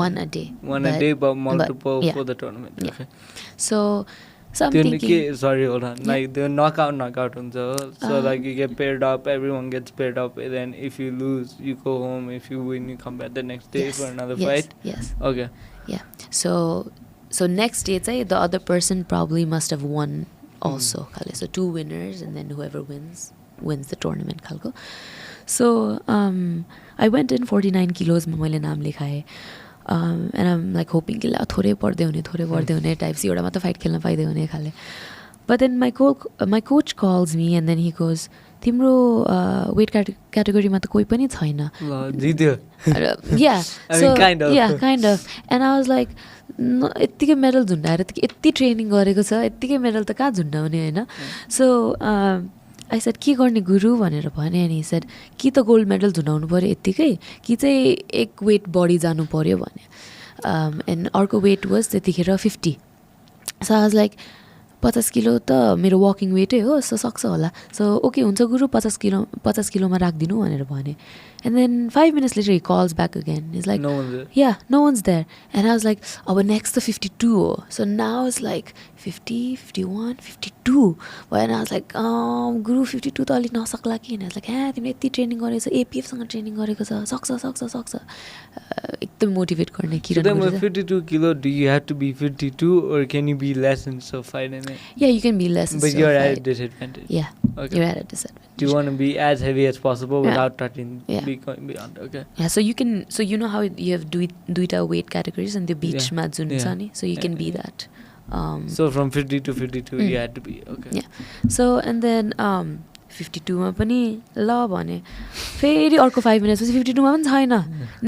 one a day. One a day, but multiple yeah. for the tournament. Yeah. Okay. So I'm thinking, sorry, hold on. Yeah. Like the knockout huncha. So like you get paired up, everyone gets paired up, and then if you lose, you go home. If you win, you come back the next day for another fight. Yes. Okay. Yeah. So next day, the other person probably must have won also. So 2 winners, and then whoever wins the tournament. So I went in 49 kilos ma मैले नाम लेखाएँ. And I'm like hoping कि ला थोरै बढ्दै हुने types एउटा मात्र fight खेल्न पाइदै हुने खाले. But then my coach calls me and then he goes, तिम्रो weight category मा त कोही पनि छैन. जित्यो. Yeah. I mean, kind of. Yeah, kind of. And I was like, यत्तिकै मेडल झुन्डाएर यति ट्रेनिङ गरेको छ, यत्तिकै मेडल त कहाँ झुन्डाउने हैन. So I said, के गर्ने गुरु भनेर भने. अनि he said, कि त गोल्ड मेडल झुन्डाउनु पर्यो यत्तिकै, कि चाहिँ एक वेट बढी जानु पर्यो भने. And अर्को वेट was त्यतिखेर 50. So I was like, 50 kilo त मेरो वकिङ वेटै हो, सो सक्छ होला. सो ओके हुन्छ गुरु, 50 किलोमा राखिदिनु भनेर भने. And then 5 minutes later he calls back again. He's like, no one's there. Yeah, no one's there. And I was like, oh, but next to 52. So now it's like 50, 51, 52. And I was like, Guru, 52 त अलिक नसक्ला कि. And I was like, तिमीले यति training गरेको छ, एपिएफसँग training गरेको छ, सक्छ. एकदम मोटिभेट गर्ने किरण. So then with 52 kilo, do you have to be 52 or can you be less and still fight in it? Yeah, you can be less and but still you're fight. at a disadvantage. Yeah, Okay. you're at a disadvantage. Do you want to be as heavy as possible Yeah. without touching, Yeah. be going beyond? Okay. Yeah, so you know how you have duita weight categories and the beach Yeah. मा जुन Yeah. छ नि, so you can be that. So from 50 to 52, you had to be. Okay. Yeah. So and then 52 मा पनि ल भने. फेरि अर्को 5 minutes पछि 52 मा पनि छैन.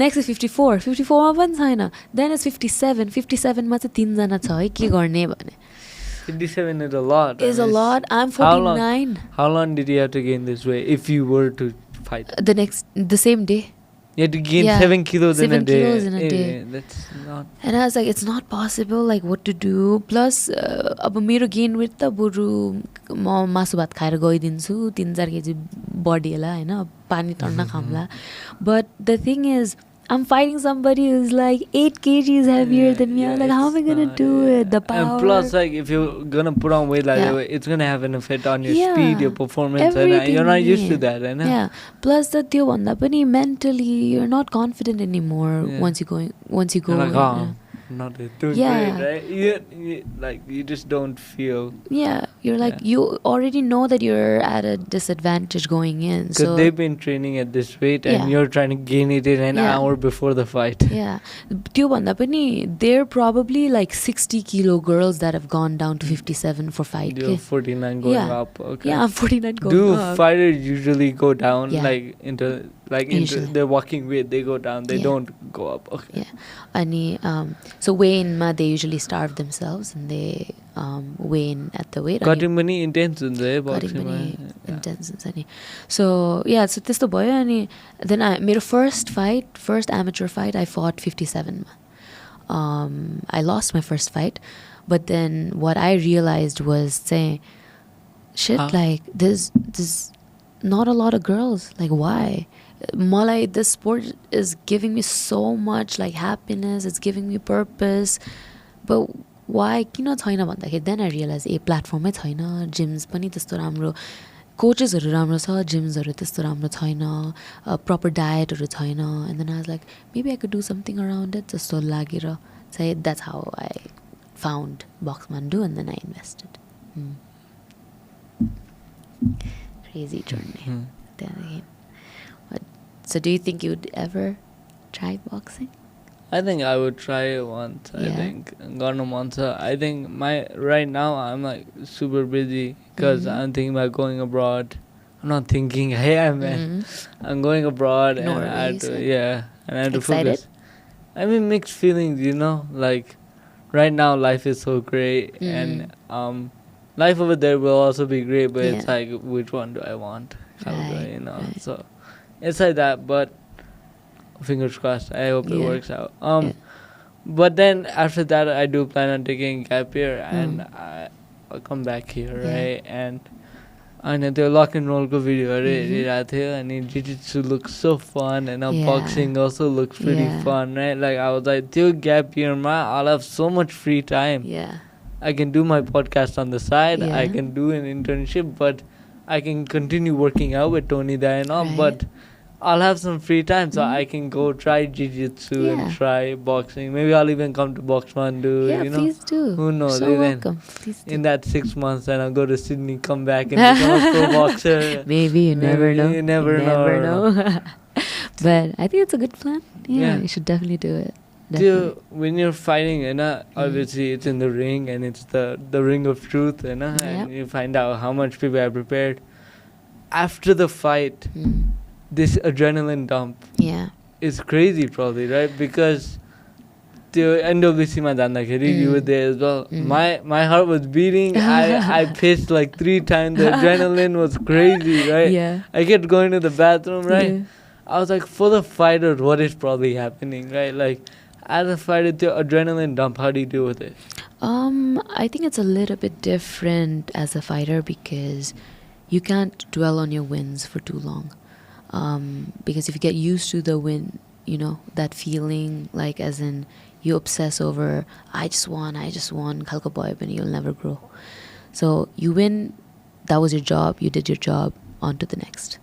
Next is 54. 54 मा पनि छैन. Then it's 57. 57 मा चाहिँ 3 जना छ है, के गर्ने भने. 57 is a lot. Is a lot. I'm 49. How long did you have to gain this weight if you were to fight? The same day. You had to gain Yeah. 7 kilos in a 7 day. kilos in a day. That's not. And I was like, it's not possible, like what to do. Plus अब मेरो gain weight त बरु म मासु भात खाएर गइदिन्छु, 3-4 kg बढी होला हैन, पानी टन्न खाम्ला. But the thing is, I'm fighting somebody who's like 8 kgs heavier than me. I'm like, how am I gonna do it? The power. And plus, like, if you're gonna put on weight like Yeah. that, it's gonna have an effect on your Yeah. speed, your performance, and Everything, you're not used to yeah. that, right? Yeah. Plus the त्यो भन्दा पनि mentally you're not confident anymore Yeah. once you go. You're like, yeah. not doing Yeah. great, right? You just don't feel. Yeah, you're like, Yeah. you already know that you're at a disadvantage going in. Because So they've been training at this weight and Yeah. you're trying to gain it in an Yeah. hour before the fight. yeah, त्यो भन्दा पनि they're probably like 60 kilo girls that have gone down to 57 for fight. You're 49 going Yeah. up. Okay. Yeah, I'm 49 going Do up. fighters usually go down Yeah. into Usually. their walking weight? They go down. They Yeah. don't go up. Okay. Yeah. Ani, so weigh-in ma, they usually starve themselves and they weigh in at the weight. Cutting money intense in the Cutting boxing. पनि Yeah. intense हुन्छ नि. So yeah, so त्यस्तो भयो अनि then मेरो first amateur fight I fought 57 मा. I lost my first fight, but then what I realized was say shit, like there's not a lot of girls, like why? Malai, this sport is giving me so much like happiness, it's giving me purpose, but why किन छैन भन्दाखेरि then I realized ए प्लेटफर्मै छैन, gyms पनि त्यस्तो राम्रो, coachesहरू राम्रो छ, gyms-हरू त्यस्तो राम्रो छैन, proper dietहरू छैन, and then I was like maybe I could do something around it जस्तो लागेर. So that's how I found Boxmandu and then I invested. Crazy journey. Then again. So do you think you would ever try boxing? I think I would try it once. I Yeah. think Garno Monza. I think right now I'm like super busy because I'm thinking about going abroad. I'm not thinking, hey man, I'm going abroad and I have to, and I have to Excited? focus. I mean, mixed feelings, like right now life is so great and life over there will also be great, but it's like, which one do I want? Right. So it's like that, but fingers crossed. I hope it works out. But then after that, I do plan on taking a gap year and I'll come back here, right? And the lock and roll video, and jiu-jitsu looks so fun, and boxing also looks pretty fun, right? Like I was like, till gap year, I'll have so much free time. Yeah. I can do my podcast on the side. I Yeah. can do an internship, but I can continue working out with Tony there and all. Right. But I'll have some free time, so I can go try jiu-jitsu and try boxing. Maybe I'll even come to Boxmandu. Yeah, please do. Who knows? So Even welcome. Please do. in that 6 months, then I'll go to Sydney, come back and become a pro boxer. Maybe you never know. You never know. But I think it's a good plan. Yeah. You should definitely do it. When you're fighting, obviously it's in the ring and it's the ring of truth, and you find out how much people are prepared. After the fight, this adrenaline dump is crazy, probably, right? Because the endogusima jandakeri, you were there as well. My heart was beating. I pissed like 3 times. The adrenaline was crazy, right? Yeah. I kept going to the bathroom, right? Yeah. I was like, for the fighter, what is probably happening, right? Like, as a fighter, the adrenaline dump, how do you deal with it? I think it's a little bit different as a fighter because you can't dwell on your wins for too long. Because if you get used to the win, that feeling, like as in you obsess over, I just won, khalko boy, but you'll never grow. So you win, that was your job, you did your job, on to the next.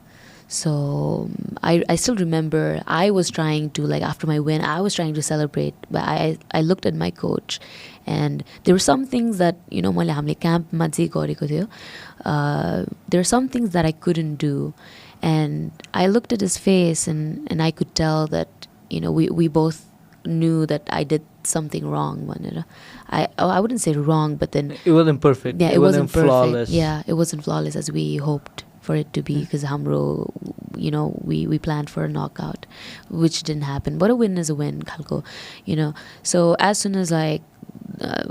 So I still remember I was trying to, like after my win, I was trying to celebrate, but I looked at my coach and there were some things that, मैले हामीले क्याम्पमा जे गरेको थियो, there are some things that I couldn't do. And I looked at his face and I could tell that, we both knew that I did something wrong. I wouldn't say wrong, but then... It wasn't perfect. Yeah, it wasn't perfect. Flawless. Yeah, it wasn't flawless as we hoped for it to be because hamro, we planned for a knockout, which didn't happen. But a win is a win, khalko, So as soon as like,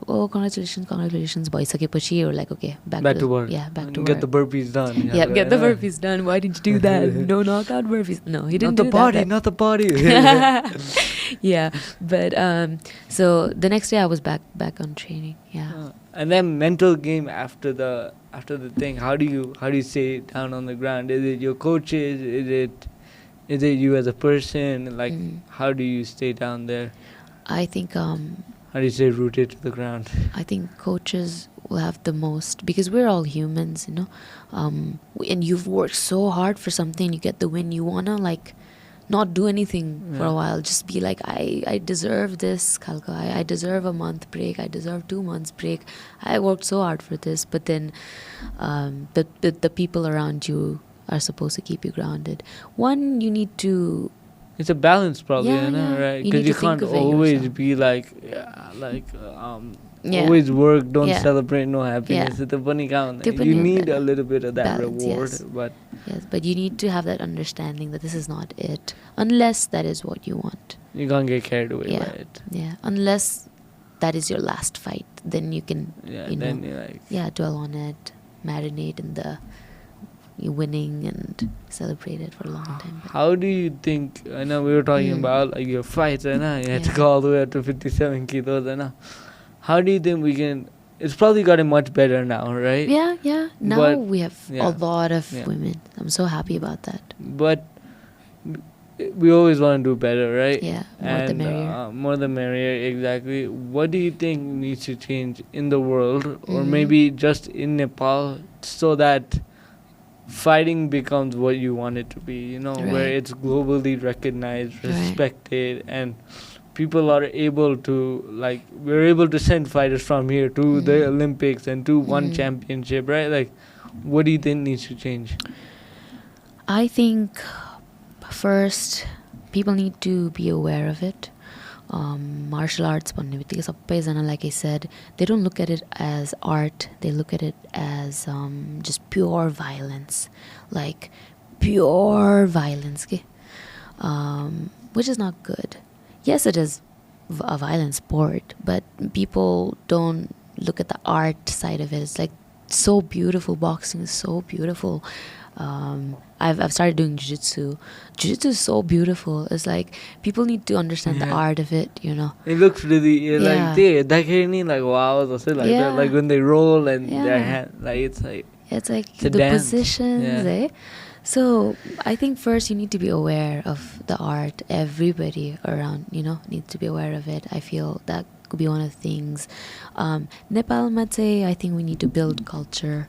congratulations, bhaisake you're like, okay, back to work. Yeah, back to work. Get the burpees done. Yeah, get the burpees done. Why didn't you do that? No knockout burpees. No, he didn't do that. Not the body. Yeah, but so the next day I was back on training. Yeah. And then mental game after the thing. How do you stay down on the ground? Is it your coaches? Is it you as a person? Like how do you stay down there? I think how do you stay rooted to the ground? I think coaches will have the most because we're all humans, and you've worked so hard for something, you get the win, you wanna like not do anything for a Yeah. while. Just be like, I deserve this, Khalka. I deserve a month break. I deserve 2 months break. I worked so hard for this. But then the people around you are supposed to keep you grounded. One, you need to... It's a balance, probably, Yeah, you know, yeah. right? You Because need you to think can't of it always yourself. be like, Yeah. always work, don't Yeah. celebrate, no happiness. Yeah. It's a funny count. त्यो पनि You need हुँदैन. a little bit of that Balance, reward, yes. but Yes, but you need to have that understanding that this is not it. Unless that is what you want. you can't get carried away Yeah. by it. Yeah. Unless that is your last fight. Then you can, Yeah, you then know, you're like, yeah, dwell on it, marinate in the you winning and celebrate it for a long time. But how do you think, I know we were talking Mm. about like your fights, you know, you had to Yeah. go all the way up to 57 kilos, you know. How do you think we can, it's probably gotten much better now, right? yeah, yeah. Now But- we have yeah. a lot of Yeah. women. I'm so happy about that. But we always want to do better, right? Yeah, more the merrier. More the merrier, exactly. What do you think needs to change in the world, or Mhm. maybe just in Nepal, so that fighting becomes what you want it to be, you know, where Right. it's globally recognized, Right. respected, and people are able to, like, we're able to send fighters from here to the Mhm. Olympics and to one Mhm. championship, right? Like, what do you think needs to change? I think first people need to be aware of it. Martial arts भन्ने बित्तिकै सबैजना, like I said, they don't look at it as art. They look at it as just pure violence, like pure violence, के? Which is not good. Yes, it is a violent sport, but people don't look at the art side of it. It's like so beautiful. Boxing is so beautiful. I've started doing jujitsu. Jujitsu is so beautiful. It's like people need to understand the Yeah. art of it, you know. It looks really Yeah. like like wow, so like Yeah. that, like when they roll and their Yeah. hand, like it's like It's like It's a the dance. positions, Yeah. eh? So I think first you need to be aware of the art. Everybody around, you know, needs to be aware of it. I feel that could be one of the things. Nepal, I'd say, I think we need to build culture.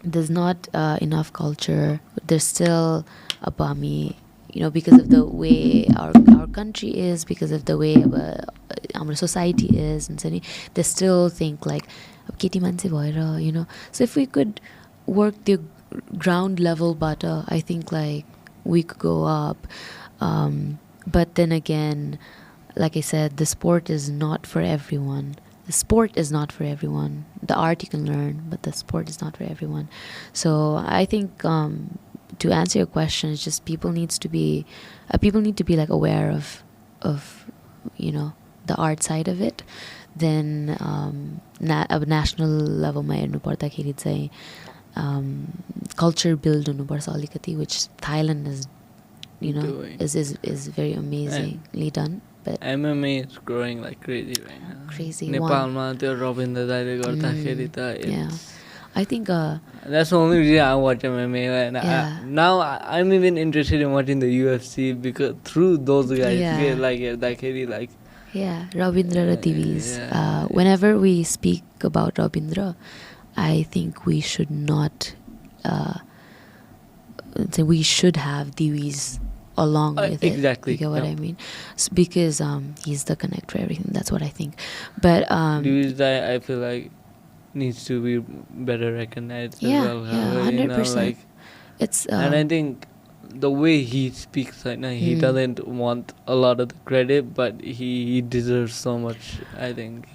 There's not enough culture. There's still a bummy, you know, because of the way our country is, because of the way our society is, and so they still think like, "Keti manse bhaera," you know. So if we could work the ground level better, I think like we could go up. But then again, like I said, the sport is not for everyone. The sport is not for everyone. The art you can learn, but the sport is not for everyone. So I think to answer your question, it's just people need to be like aware of you know, the art side of it. Then अब national level मा हेर्नु पर्दाखेरि चाहिँ culture build हुनुपर्छ अलिकति, which Thailand is, you know, Doing. is very amazingly done. But MMA is growing like crazy right now. Crazy. नेपालमा त्यो रविन्द्र दाइले गर्दाखेरि त yeah, it's- I think that's the only reason I watch MMA. And Yeah. now I'm even interested in watching the UFC because through those guys, Yeah. like like yeah, Rabindra Yeah, Rativis. yeah. Whenever we speak about Rabindra, I think we should not say we should have Divis along with exactly, it. You get what yeah. I mean? Because he's the connect for everything. That's what I think. But Dudes that I feel like needs to be better recognized Yeah, as well. yeah, you know, 100%. like, it's and I think the way he speaks right now, he Mm. doesn't want a lot of the credit, but he deserves so much. I think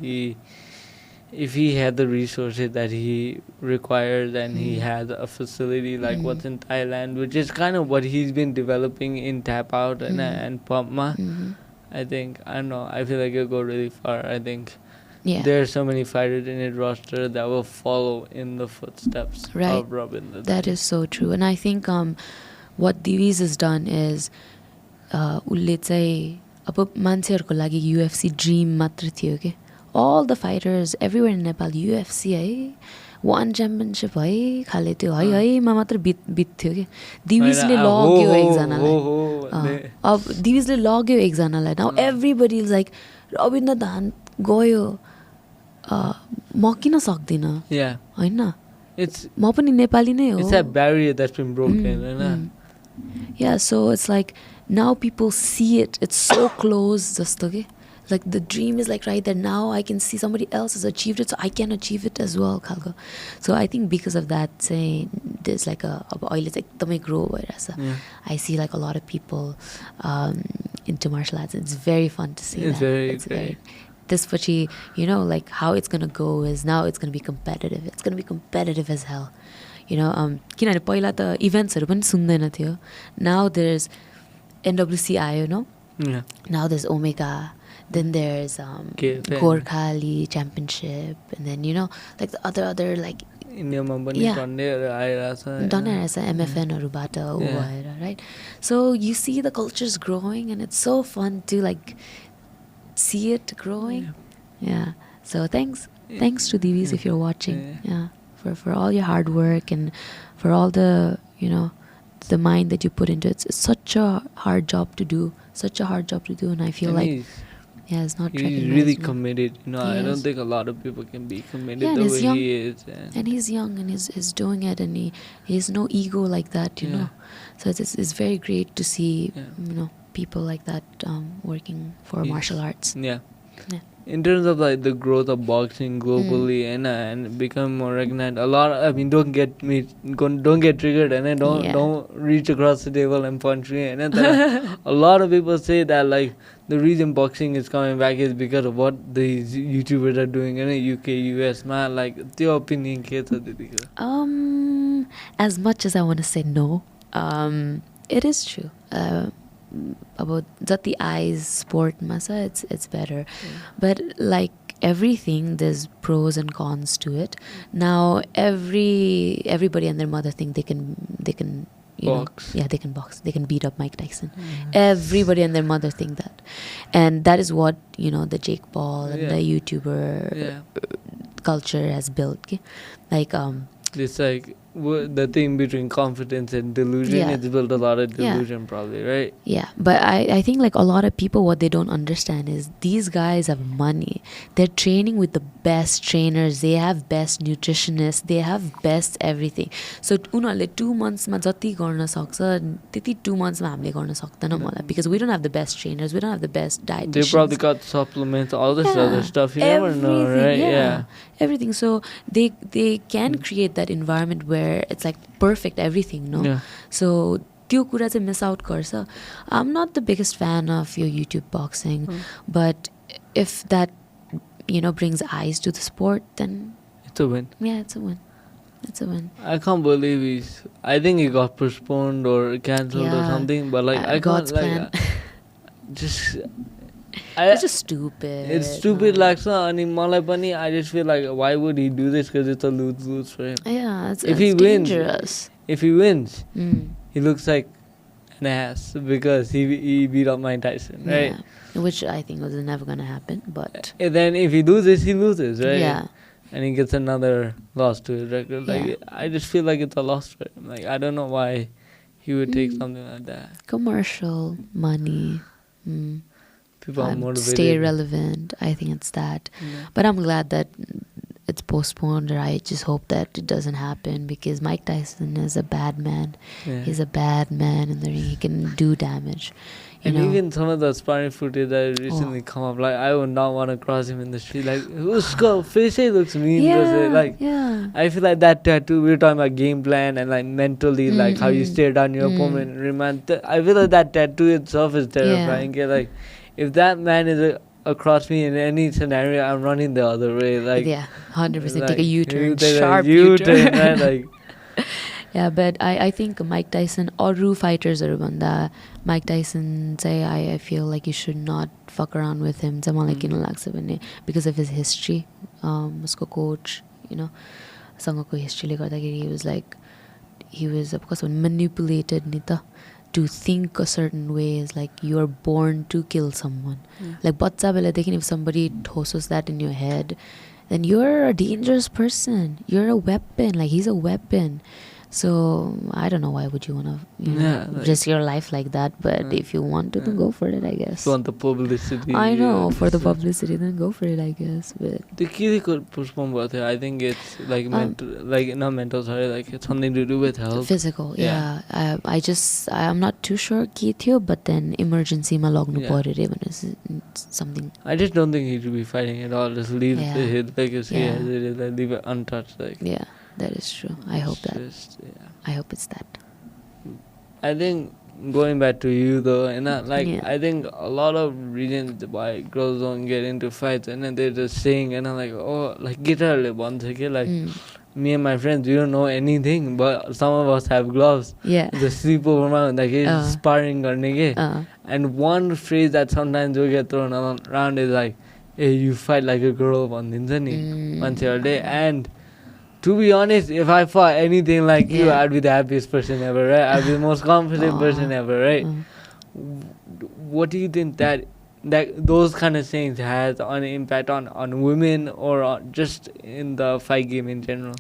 if he had the resources that he requires and he Mm. has a facility like Mm. what's in Thailand, which is kind of what he's been developing in Tap Out and Pump Ma, Mhm. I think, I don't know, I feel like it'll go really far. I think Yeah. there are so many fighters in his roster that will follow in the footsteps Right. of Robin. That is so true. And I think what Divis has done is उसले चाहिँ अब मान्छेहरूको लागि UFC dream मात्र थियो के. All the fighters everywhere in Nepal, UFC है, one championship है, खाले त्यो है मा मात्र बित्थ्यो के. दिविजले लग्यो एकजनालाई. अब दिविजले लग्यो एकजनालाई. Now everybody is like, Ravindra धान गयो, म किन सक्दिनँ, Yeah. होइन? It's म पनि नेपाली नै हो. that barrier that's been broken. Mm, होइन? Yeah, so it's like now people see it. It's so close, just okay. Like the dream is like right there. Now I can see somebody else has achieved it, so I can achieve it as well, Khalko. So I think because of that, say there's like a oil is like the grow. Yeah. I see like a lot of people into martial arts. It's very fun to see. It's that. very It's great. this pachi, you know, like how it's gonna go is now it's gonna be competitive. It's gonna be competitive as hell. You know, किनभने पहिला त इभेन्ट्सहरू पनि सुन्दैन थियो. Now there's NWC आयो, no? Yeah. Now there's Omega. Then there's KFN. Gorkhali Championship, and then you know, like the other like इन्डियामा पनि Yeah. टन्डेहरू आइरहेछ Donner's MFN-हरूबाट उ भएर, right? So you see the cultures growing, and it's so fun to like see it growing. Yeah. So thanks to Divis if you're watching. Yeah. For all your hard work and for all the, you know, the mind that you put into it. It's such a hard job to do. And I feel And like it's not he's recognized really enough. committed. You know, He I don't is. think a lot of people can be committed Yeah, and the he's way young. he is. And he's young and he's doing it, and he has no ego like that, you Yeah. know. So it's very great to see, Yeah. you know, people like that working for Yes. martial arts. Yeah. Yeah. In terms of like the growth of boxing globally and becoming more recognized, a lot. I mean, don't get triggered, and then Yeah. don't reach across the table and punch me. And then a lot of people say that like the reason boxing is coming back is because of what these YouTubers are doing in the UK, US. Man, like your opinion, के छ त्यतिको? As much as I want to say no, it is true. About that the eyes sport masa, it's better. But like everything, there's pros and cons to it. Now everybody and their mother think they can you Box. know, yeah, they can box, they can beat up Mike Tyson. Everybody and their mother think that, and that is what, you know, the Jake Paul and the YouTuber culture has built, okay? Like It's like the thing between confidence and delusion. Yeah. It's built a lot of delusion, probably, right? Yeah, but I think like a lot of people, what they don't understand is these guys have money. They're training with the best trainers. They have best nutritionists. They have best everything. So उनीहरूले 2 months मा जति गर्न सक्छ त्यति 2 months मा हामीले गर्न सक्दैन मलाई, because we don't have the best trainers. We don't have the best dietitians. They probably got supplements, all this other stuff. You never know, right? Yeah, everything. So they can create that environment where it's like perfect everything, no? Yeah. So त्यो कुरा चाहिँ miss out गर्छ. I'm not the biggest fan of your YouTube boxing, but if that, you know, brings eyes to the sport, then It's a win. yeah, it's a win. It's a win. I can't believe I think he got postponed or cancelled or Yeah. something. But like, I God's can't like plan. just. It's just stupid. It's stupid लाग्छ अनि मलाई पनि I just feel like why would he do this, because it's a lose for him. Yeah, it's If he wins, dangerous. If he wins, Mm. he looks like an ass because he beat up Mike Tyson, right? Yeah. Which I think was never gonna happen, but And then if he loses, he loses, right? yeah. And he gets another loss to his record. Like Yeah. I just feel like it's a loss for him. Like I don't know why he would take something like that. Commercial money. Mm. People are motivated. Stay relevant. I think it's that. Yeah. But I'm glad that it's postponed, or I just hope that it doesn't happen, because Mike Tyson is a bad man. Yeah. He's a bad man in the ring. He can do damage. You And know? even some of the sparring footage that recently come up, like I would not want to cross him in the street. Like usko face looks mean. Does it? Like yeah. I feel like that tattoo. We were talking about game plan and like mentally, like how you stare down your opponent. I feel like that tattoo itself is terrifying. Yeah. Like if that man is across me in any scenario, I'm running the other way. Like Yeah, 100%. like, Take a U-turn, take a sharp U-turn, U-turn. right? Like Yeah, but I think Mike Tyson, अरू फाइटर्सहरू भन्दा Mike Tyson चाहिँ I feel like you should not fuck around with him. चाहिँ मलाई किन लाग्छ भने because of his history, उसको coach, you know, सँगको historyले गर्दाखेरि he was of course manipulated नि त, to think a certain way. Is like you're born to kill someone. Like बच्चा बेलादेखि if somebody tosses that in your head, then you're a dangerous person. You're a weapon. Like he's a weapon. So I don't know why would you want to like, risk your life like that. But if you want to, then go for it, I guess. If you want the publicity. I know, for the publicity, then go for it, I guess. But the key could postpone birth. I think it's like mental, like not mental. Sorry, like it's something to do with health. Physical, yeah. I'm not too sure key थियो, but then emergency ma lagnu paryo भने something. I just don't think he should be fighting at all. Just leave his legacy as it is. Like, leave it untouched. Like yeah, that is true. I hope that. I hope it's that. I think going back to you though, and I think a lot of reasons why girls don't get into fights, and then they're just saying, and I'm like, oh, like guitar like me and my friends, we don't know anything, but some of us have gloves. Yeah. The sleepover man, like sparring garne and one phrase that sometimes will get thrown around is like, hey, you fight like a girl bhandincha ni मान्छेहरुले. And to be honest, if I fought anything like you, I'd be the happiest person ever, right? I'd be the most confident person ever, right? What do you think that those kind of things has an impact on women or just in the fight game in general?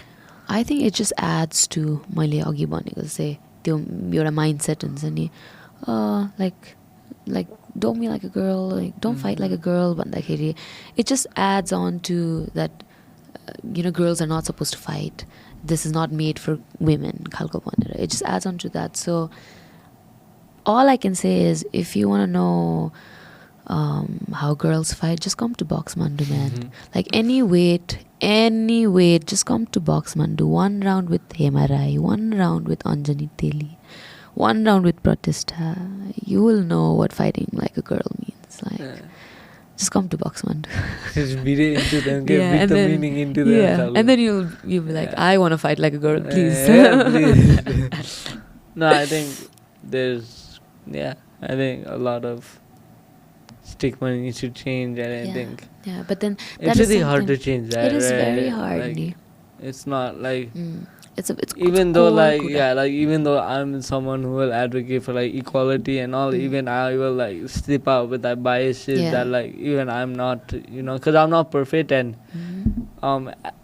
I think it just adds to मैले अघि भनेको चाहिँ त्यो एउटा mindset हुन्छ नि like don't be like a girl, like don't fight like a girl भन्दाखेरि it just adds on to that girls are not supposed to fight, this is not made for women खालको भनेर it just adds on to that. So all I can say is if you want to know how girls fight, just come to Boxmandu, man. Like any weight, just come to Boxmandu. One round with Hema Rai, one round with Anjani Teli, one round with Pratistha. You will know what fighting like a girl means. Like, just come to Boxmandu. Just beat it into them, beat the meaning into them. And then you'll be like, I want to fight like a girl, please. Please. No, I think there's, I think a lot of stigma needs to change, and I think but then it's really hard to change that. It is right? very hard. Like, it's not like it's even though even though I'm someone who will advocate for like equality and all, even I will like slip out with that biases that like even I'm not, because I'm not perfect, and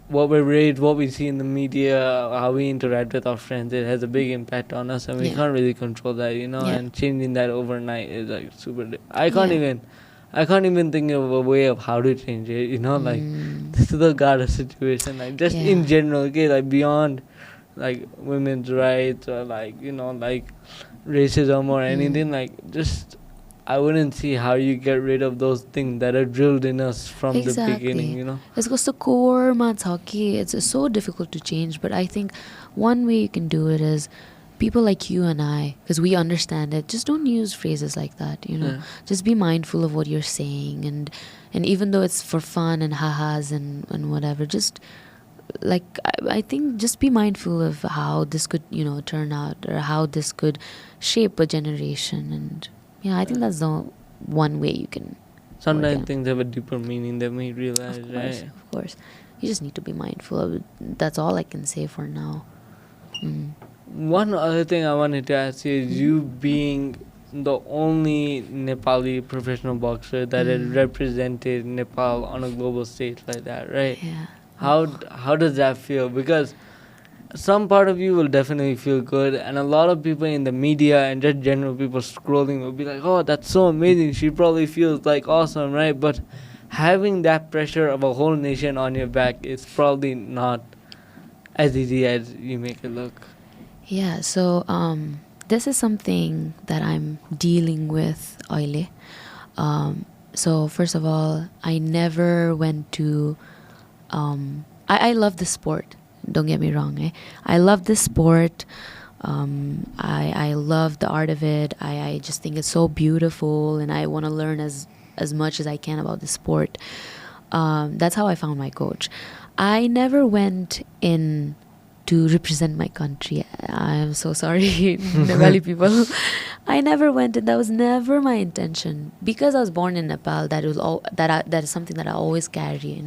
what we read, what we see in the media, how we interact with our friends, it has a big impact on us, and we can't really control that, and changing that overnight is like super. I can't even think of a way of how to change it, like this is the God situation, like just in general, okay, like beyond like women's rights or like like racism or anything, like just I wouldn't see how you get rid of those things that are drilled in us from the beginning, It's because the core it's so difficult to change, but I think one way you can do it is people like you and I, because we understand it, just don't use phrases like that, Just be mindful of what you're saying, and even though it's for fun and ha-has and whatever, just like I think just be mindful of how this could, turn out, or how this could shape a generation. And I think that's the one way you can. Sometimes things have a deeper meaning than we realize, right? Of course. You just need to be mindful of it. That's all I can say for now. One other thing I wanted to ask you is you being the only Nepali professional boxer that has represented Nepal on a global stage like that, right? Yeah. How does that feel? Because some part of you will definitely feel good, and a lot of people in the media and just general people scrolling will be like, oh, that's so amazing, she probably feels like awesome, right? But having that pressure of a whole nation on your back is probably not as easy as you make it look. Yeah, so this is something that I'm dealing with oile. So first of all, I never went to I love this sport, don't get me wrong, I love this sport. I love the art of it. I just think it's so beautiful, and I want to learn as much as I can about the sport. That's how I found my coach. I never went in to represent my country. I'm so sorry, Nepali people. I never went, and that was never my intention. Because I was born in Nepal, that is something that I always carry,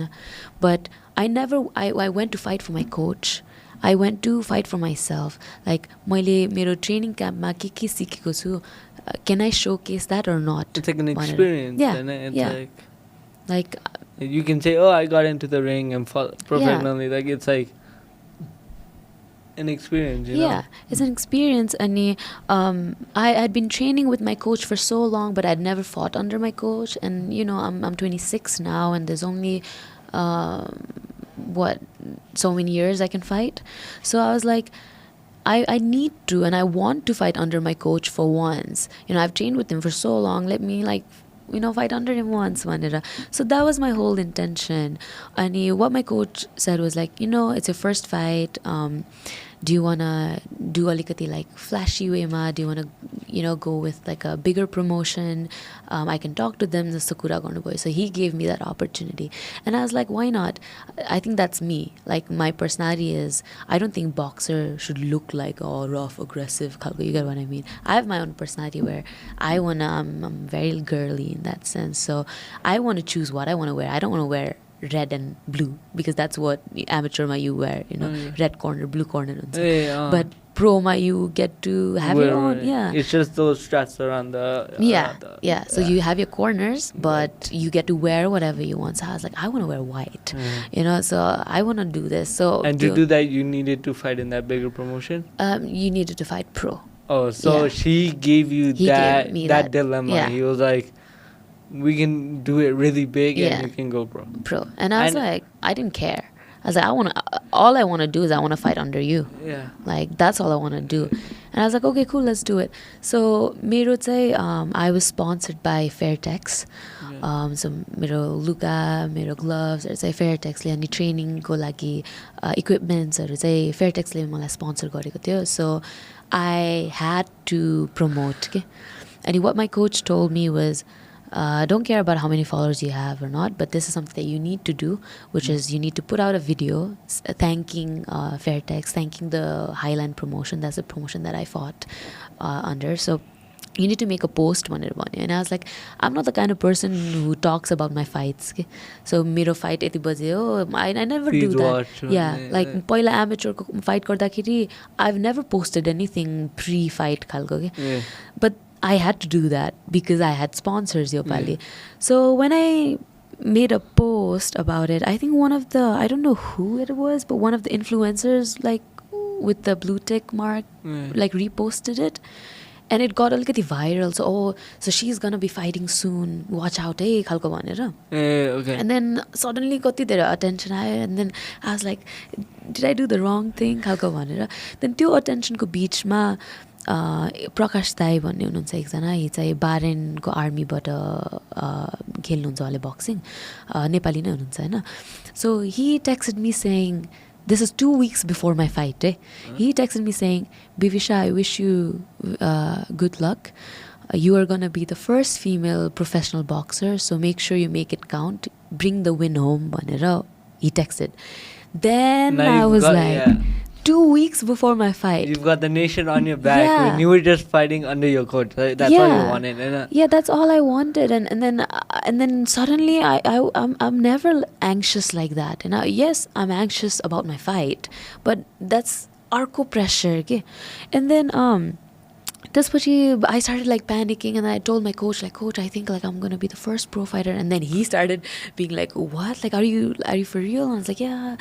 But I went to fight for my coach. I went to fight for myself. Like, मैले मेरो training camp मा के सिकेको छु, can I showcase that or not? It's like an experience. Yeah. Like you can say, oh, I got into the ring and fought professionally. Like, it's like an experience, you Yeah, know. it's an experience. And I had been training with my coach for so long, but I'd never fought under my coach. And I'm 26 now, and there's only what so many years I can fight. So I was like, I need to, and I want to fight under my coach for once. I've trained with him for so long. Let me fight under him once. So that was my whole intention. And what my coach said was like, it's your first fight. Do you wanna do alikati like flashy way ma? Do you wanna go with like a bigger promotion? I can talk to them. So he gave me that opportunity, and I was like, why not? I think that's me. Like my personality is, I don't think boxer should look like rough, aggressive. You get what I mean? I have my own personality where I'm very girly in that sense. So I want to choose what I want to wear. I don't want to wear red and blue because that's what amateur ma you wear, red corner, blue corner. But pro ma you get to have your own. Yeah, it's just those straps around the So you have your corners, but you get to wear whatever you want. So I was like, I want to wear white, so I want to do this. So and to do that, you needed to fight in that bigger promotion. You needed to fight pro. Oh, so she gave you that dilemma. Yeah. He was like, we can do it really big and you can go pro. And I was like, I didn't care. I was like, all I want to do is I want to fight under you. Yeah. Like, that's all I want to do. And I was like, okay, cool, let's do it. So, I was sponsored by Fairtex. So, मेरो लुगा, मेरो gloves, Fairtex ले अनि training को लागि equipments Fairtex ले मलाई sponsor गरेको थियो. So, I had to promote. And what my coach told me was, don't care about how many followers you have or not, but this is something that you need to do, which is you need to put out a video thanking Fairtex, thanking the Highland promotion. That's the promotion that I fought under. So you need to make a post one. And I was like, I'm not the kind of person who talks about my fights. So mero fight yati baje I never do that. Like पहिला amateur fight गर्दाखेरि I've never posted anything pre-fight खालको के. But I had to do that because I had sponsors Yopali. So when I made a post about it, I think one of the, I don't know who it was, but one of the influencers like with the blue tick mark like reposted it. And it got a little viral. So she's gonna be fighting soon. Watch out, hey, khalko bhanera. Okay. And then suddenly got the attention. And then I was like, did I do the wrong thing? Khalko bhanera. Then त्यो attention को बीच मा प्रकाश दाई भन्ने हुनुहुन्छ एकजना हि चाहिँ बारेनको आर्मीबाट खेल्नुहुन्छ उहाँले boxing Nepali नै हुनुहुन्छ हैन so he texted me saying this is 2 weeks before my fight he texted me saying Bivisha, I wish you good luck. You are gonna be the first female professional boxer, so make sure you make it count, bring the win home भनेर he texted. Then I was like 2 weeks before my fight. You've got the nation on your back when you were just fighting under your coach. That's all you wanted. Yeah, that's all I wanted. And then suddenly I'm never anxious like that. And yes, I'm anxious about my fight, but that's arco pressure. Okay? And then I started like panicking, and I told my coach, like, coach, I think like I'm gonna be the first pro fighter. And then he started being like, what? Like, are you for real? And I was like, yeah.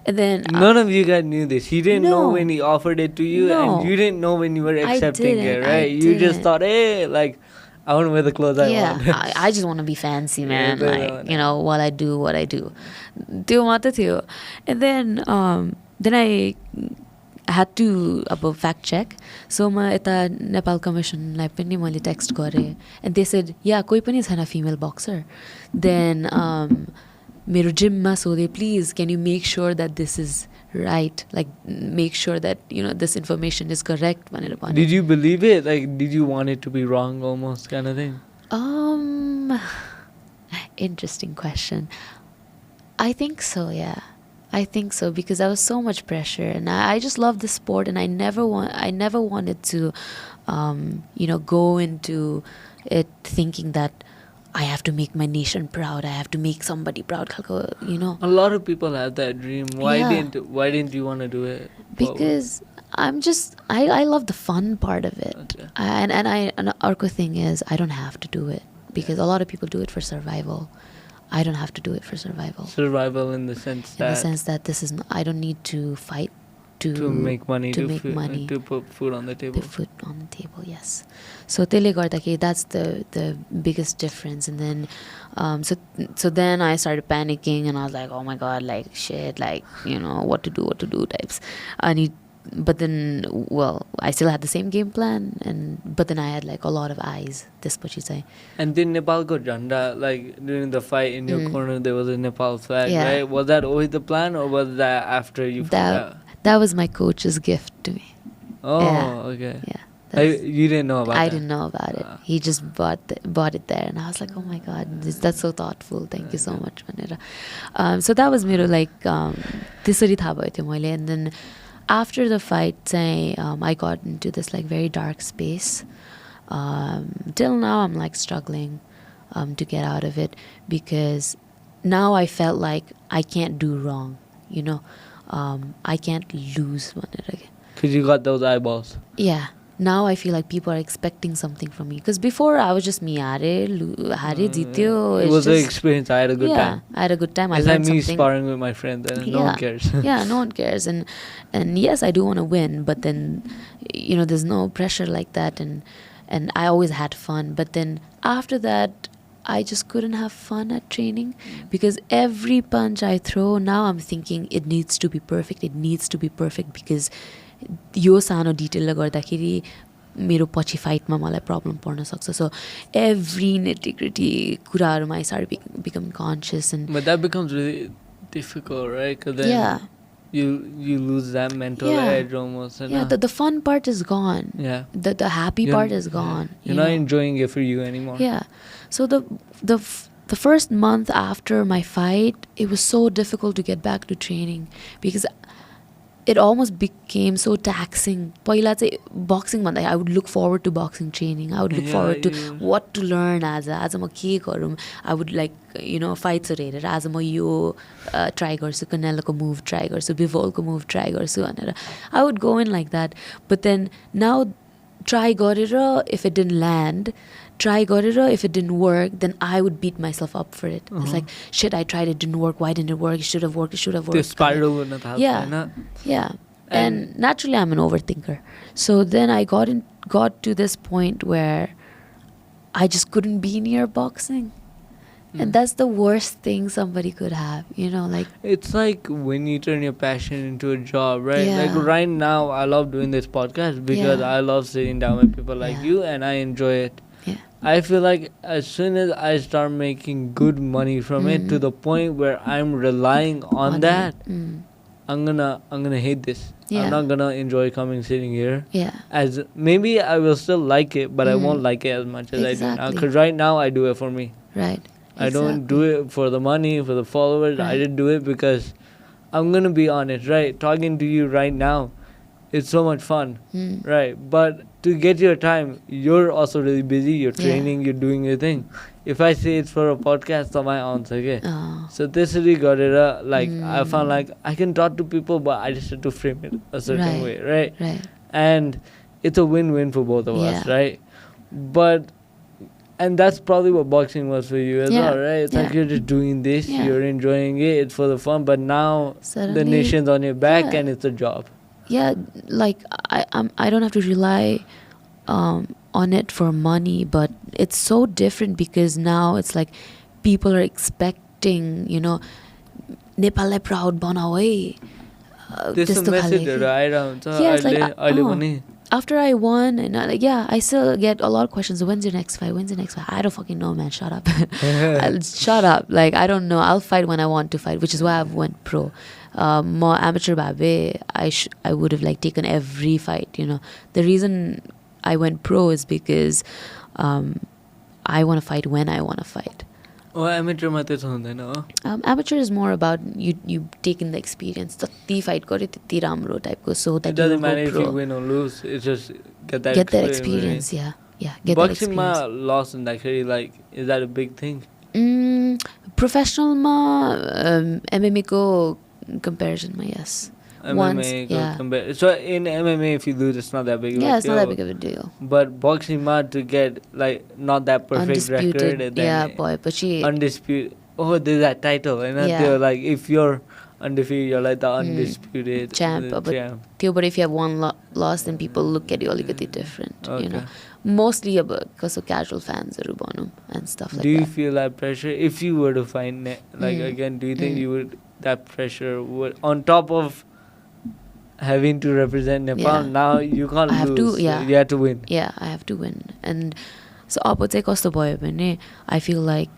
And then none of you guys knew this. He didn't know when he offered it to you, and you didn't know when you were accepting it, right? You just thought, hey, like, I want to wear the clothes I want. Yeah, I just want to be fancy, man. While I do what I do. And then I had to fact check. So ma eta Nepal commission lai pani मैले text gare, and they said, yeah, कोही पनि छैन female boxer. Then मेरो जिममा सोधे, please can you make sure that this is right, like make sure that this information is correct. Did you believe it? Like, did you want it to be wrong almost, kind of thing? Interesting question. I think so, yeah. I think so, because there was so much pressure, and I just love the sport, and I never wanted to go into it thinking that I have to make my nation proud, I have to make somebody proud, A lot of people have that dream. Why didn't you want to do it? Because I love the fun part of it. Okay. And arco thing is, I don't have to do it, because a lot of people do it for survival. I don't have to do it for survival. Survival in the sense that this is I don't need to fight to make money, to to, make money, to put food on the table. the food on the table, yes. So त्यसले गर्दाखेरि that's the biggest difference. And then so then I started panicking and I was like, oh my god, like shit, like, you know, what to do types. But then, well, I still had the same game plan, but then I had like a lot of eyes त्यसपछि चाहिँ. And then Nepal got janda, like during the fight in your corner there was a Nepal flag, Yeah. right? Was that always the plan or was that after you found out? That was my coach's gift to me. Oh, Yeah. okay. Yeah. You didn't know about that? I didn't know about it. He just bought it there, and I was like, oh my god, that's so thoughtful. Thank you so much, भनेर. So that was मेरो like त्यसरी थाहा भयो थियो मैले. And then after the fight, I got into this like very dark space. Till now, I'm like struggling to get out of it, because now I felt like I can't do wrong. You know, I can't lose भनेर. Because you got those eyeballs. Yeah. Now I feel like people are expecting something from me. Because before I was just me, hare, jityo. It was an experience. I had a good time. I had a good time. I It's like learned me something. sparring with my friends and no one cares. Yeah, no one cares. And yes, I do want to win, but then, you know, there's no pressure like that. And I always had fun. But then after that, I just couldn't have fun at training, because every punch I throw, now I'm thinking it needs to be perfect. It needs to be perfect, because यो सानो डिटेलले गर्दाखेरि मेरो पछि फाइटमा मलाई problem पर्न सक्छ. So every नेटिग्रिटी कुराहरूमा I started becoming conscious. And But that becomes really difficult, right? Because then yeah, you lose that mental edge almost. yeah, the fun part is gone. Yeah. The happy part is gone. You're not enjoying it for you anymore. Yeah. So the first month after my fight, it was so difficult to get back to training, because it almost became so taxing. पहिला चाहिँ boxing भन्दा I would look forward to boxing training. I would look forward to what to learn आज म के गरौँ. I would like, you know, fights हेरेर आज म यो try गर्छु, Caneloको move try गर्छु, Bivolको move try गर्छु भनेर. I would go in like that. But then now try गरेर, if it didn't land, try गरेर, if it didn't work, then I would beat myself up for it. It's like, shit, I tried, it didn't work. Why didn't it work? It should have worked. It should have worked. The spiral wouldn't have happened. Yeah. And naturally, I'm an overthinker. So then I got to this point where I just couldn't be near boxing. And that's the worst thing somebody could have, you know, like. It's like when you turn your passion into a job, right? Yeah. Like right now, I love doing this podcast because I love sitting down with people like you, and I enjoy it. Yeah. I feel like as soon as I start making good money from it, to the point where I'm relying on that, I'm gonna hate this. Yeah. I'm not gonna enjoy sitting here. Yeah. As maybe I will still like it, but I won't like it as much as I do now. Because right now I do it for me. Right. I don't do it for the money, for the followers. I just do it because I'm gonna be honest, right? Talking to you right now, it's so much fun, right? But to get your time, you're also really busy. You're training, you're doing your thing. If I say it's for a podcast, so my answer, okay? So this really got it. Like I found like I can talk to people, but I just have to frame it a certain way, right? Right. And it's a win-win for both of us, right? And that's probably what boxing was for you as well, right? It's like you're just doing this, you're enjoying it, it's for the fun, but now Suddenly, the nation's on your back and it's a job. Yeah, like I don't have to rely on it for money, but it's so different because now it's like people are expecting, you know, Nepalai proud banao hai. There's some message around. Yeah, it's like, after I won, and I still get a lot of questions. When's your next fight? When's your next fight? I don't fucking know, man. Shut up. Shut up. Like, I don't know. I'll fight when I want to fight, which is why I've went pro. More amateur babe, I would have like taken every fight, you know. The reason I went pro is because I want to fight when I want to fight. Oh, amateur Amateur is more about you taking the experience. Tati fight kore tati ramro type ko, so that it doesn't matter if pro. you win or lose. It's just get that experience. Right? Yeah. Get boxing that experience. ma loss in that career, like, is that a big thing? Professional ma MMA ko comparison ma, yes. MMA so in MMA, if you lose, it's not that big of a deal. Yeah, it's not that big of a deal. But boxing ma, to get like not that perfect Undisputed record, and then boy, but she undisputed. Oh, there's that title, and they're like, if you're undefeated, you're like the undisputed champ. But if you have one loss, then people look at you alikati different. Okay. You know, mostly because of casual fans and stuff like that. Do you feel that pressure if you were to find again? Do you think you would that pressure would on top of having to represent Nepal? Now you can't lose. You have to win. Yeah, I have to win. And so I feel like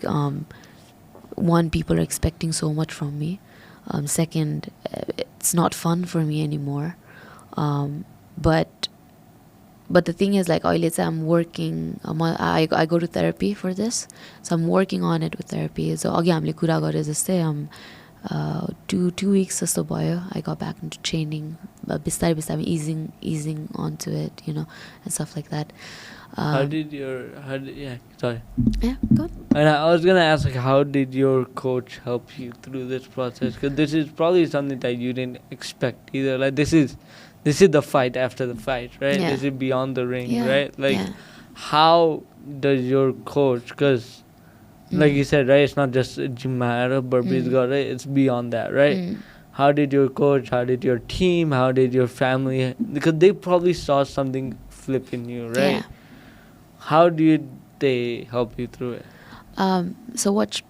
one, people are expecting so much from me. Second, it's not fun for me anymore. But the thing is, like, I'm working. I go to therapy for this, so I'm working on it with therapy. So again, I'm 2 weeks just boyo. I got back into training, but I'm easing onto it, and stuff like that. Sorry. Yeah, go on. And I was gonna ask, how did your coach help you through this process? Because this is probably something that you didn't expect either. Like this is the fight after the fight, right? Yeah. This is beyond the ring, Yeah. right? Like, how does your coach? Because, like you said, right, it's not just gym burpees, right? It's beyond that, right? How did your coach? How did your team? How did your family? Because they probably saw something flip in you, right? Yeah. How did they help you through it? So what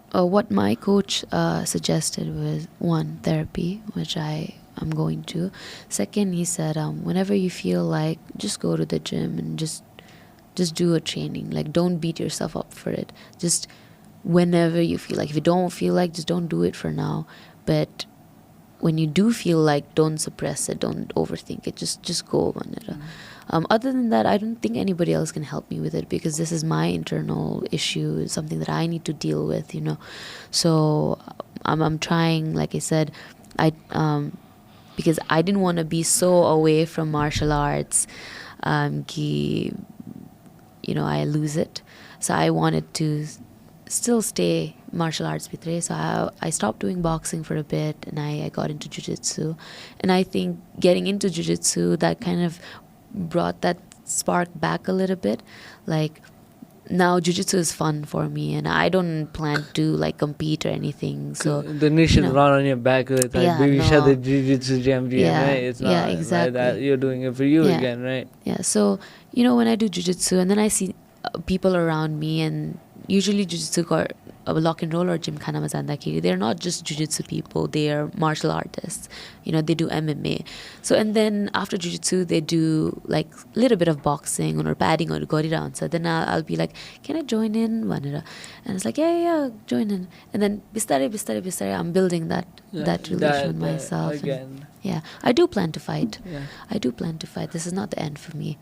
my coach suggested was, one, therapy, which I am going to. Second, he said, whenever you feel like, just go to the gym and just do a training. Like, don't beat yourself up for it. Just whenever you feel like. If you don't feel like, just don't do it for now. But when you do feel like, don't suppress it, don't overthink it. Just go on it. Other than that, I don't think anybody else can help me with it, because this is my internal issue, something that I need to deal with, So I'm trying, like I said, because I didn't want to be so away from martial arts, I lose it. So I wanted to still stay martial arts bhitre. So I stopped doing boxing for a bit, and I got into jujitsu. And I think getting into jujitsu, that kind of brought that spark back a little bit. Like, now jujitsu is fun for me, and I don't plan to like compete or anything. So the nation run on your back, like Bivisha the jiu-jitsu champion, right? It's not exactly. like that. You're doing it for you again, right? Yeah. So when I do jujitsu, and then I see people around me, and usually jujitsu or lock and roll or gymkhana ma jandakiri, they're not just jujitsu people, they are martial artists. They do MMA. So, and then after jujitsu, they do like a little bit of boxing or padding or so then I'll be like, can I join in? And it's like, yeah, join in. And then bistare, I'm building that relation with myself. Again. And, I do plan to fight. Yeah. I do plan to fight. This is not the end for me.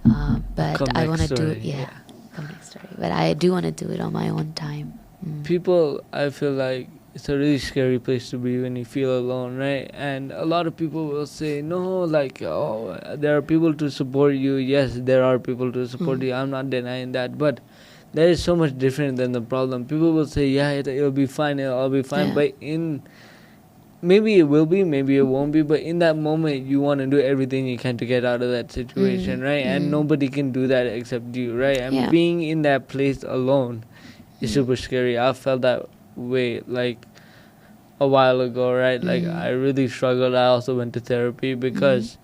But I want to do it. Come next story. But I do want to do it on my own time. People, I feel like it's a really scary place to be when you feel alone, right? And a lot of people will say, no, like, there are people to support you. Yes, there are people to support you. I'm not denying that. But that is so much different than the problem. People will say, yeah, it'll be fine, it'll be fine. But maybe it will be, maybe it won't be. But in that moment, you want to do everything you can to get out of that situation, right? And nobody can do that except you, right? And being in that place alone, it's super scary. I felt that way like a while ago, right? Like I really struggled. I also went to therapy because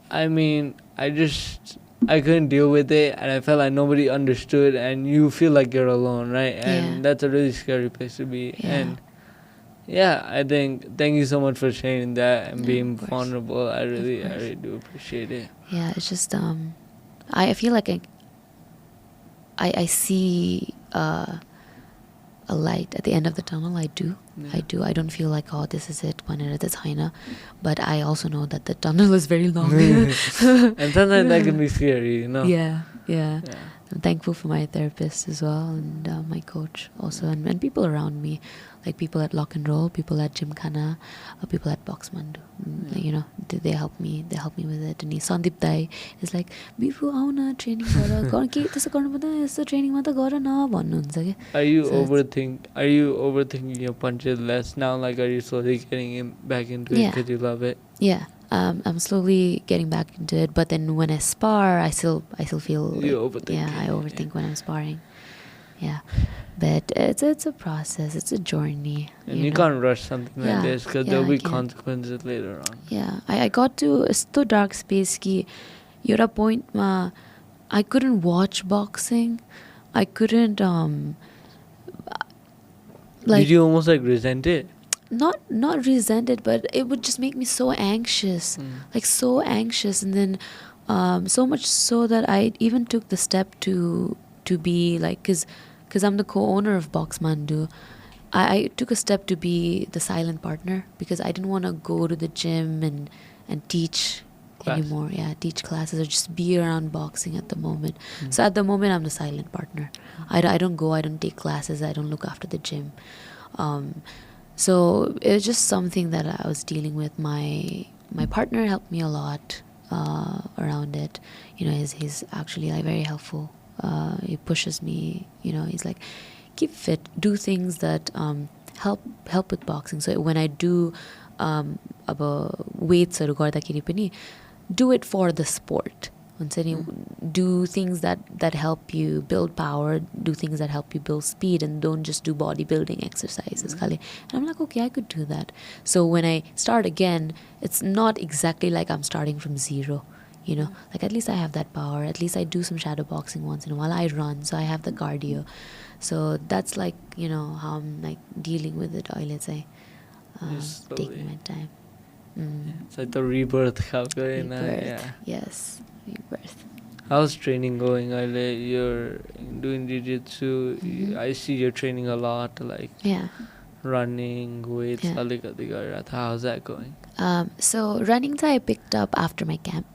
I couldn't deal with it, and I felt like nobody understood, and you feel like you're alone, right? And that's a really scary place to be. And I think thank you so much for sharing that and being vulnerable. I really do appreciate it. Yeah, it's just I feel like I see a light at the end of the tunnel. I do. I don't feel like, this is it, but I also know that the tunnel is very long. And sometimes that can be scary, Yeah. I'm thankful for my therapist as well, and my coach also, and people around me, like people at Lock and Roll, people at Gymkhana, people at Boxmandu. They help me with it. And Sandip Dai is like, Bifu, auna training training Are you overthinking your punches less now? Like, are you slowly getting back into it because you love it? Yeah. I'm slowly getting back into it, but then when I spar, I still feel you overthink. I overthink when I'm sparring. yeah. But it's a process. It's a journey. And you know. can't rush something like Yeah, this because yeah, there'll I be can't. consequences later on. Yeah, I got to a dark space ki you're a point I couldn't watch boxing. I couldn't like Did you almost like resent it? not resent it, but it would just make me so anxious, like so anxious, and then so much so that I even took the step to be like, because I'm the co-owner of Boxmandu. I took a step to be the silent partner because I didn't want to go to the gym and teach anymore. Yeah, teach classes or just be around boxing at the moment. So at the moment, I'm the silent partner. I don't go, I don't take classes, I don't look after the gym. So it was just something that I was dealing with. My partner helped me a lot around it. You know, he's actually like very helpful. He pushes me. You know, he's like, keep fit, do things that help with boxing. So when I do weights or गर्दाखेरि पनि, do it for the sport. Do things that help you build power, do things that help you build speed, and don't just do bodybuilding exercises. And I'm like, okay, I could do that. So when I start again, it's not exactly like I'm starting from zero. You know, like at least I have that power. At least I do some shadow boxing once in a while. I run, so I have the cardio. So that's like, you know, how I'm like dealing with it. Let's say, taking my time. It's like the rebirth. Rebirth. Yeah. Yes, rebirth. How's training going? You're doing jiu-jitsu. I see you're training a lot, like Yeah. running, weights. Yeah. How's that going? So running I picked up after my camp.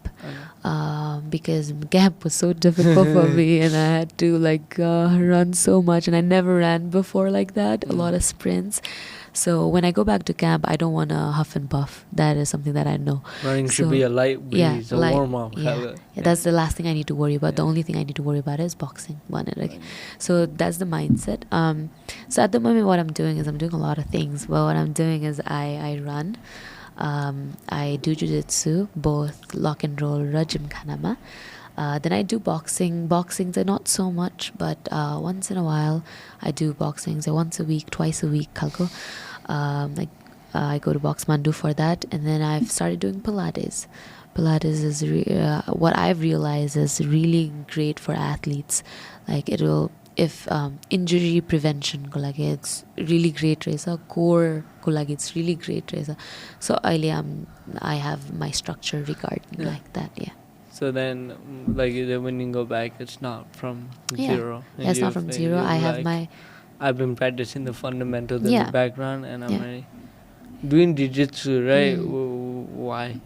Because camp was so difficult for me, and I had to like run so much, and I never ran before like that. A lot of sprints. So when I go back to camp, I don't want to huff and puff. That is something that I know. Running should be a light breeze, a warm-up. Yeah, that's the last thing I need to worry about. The only thing I need to worry about is boxing. So that's the mindset. So at the moment, what I'm doing is I'm doing a lot of things. Well, what I'm doing is I run. I do jujitsu, both lock and roll, rajim khanama. Then I do boxing. Boxings are not so much, but once in a while I do boxing. So once a week, twice a week, kalko. I go to Boxmandu for that, and then I've started doing Pilates. Pilates is what I've realized is really great for athletes. Like it will, if injury prevention ko lagi, it's really great resa. Core ko lagi, it's really great resa. So I have my structure regarding like that. Yeah. So then, like when you go back, it's not from zero. Yeah, it's not from zero. I have my. I've been practicing the fundamentals in Yeah. the background, and I'm Yeah. ready. Doing jiu-jitsu, right? Why?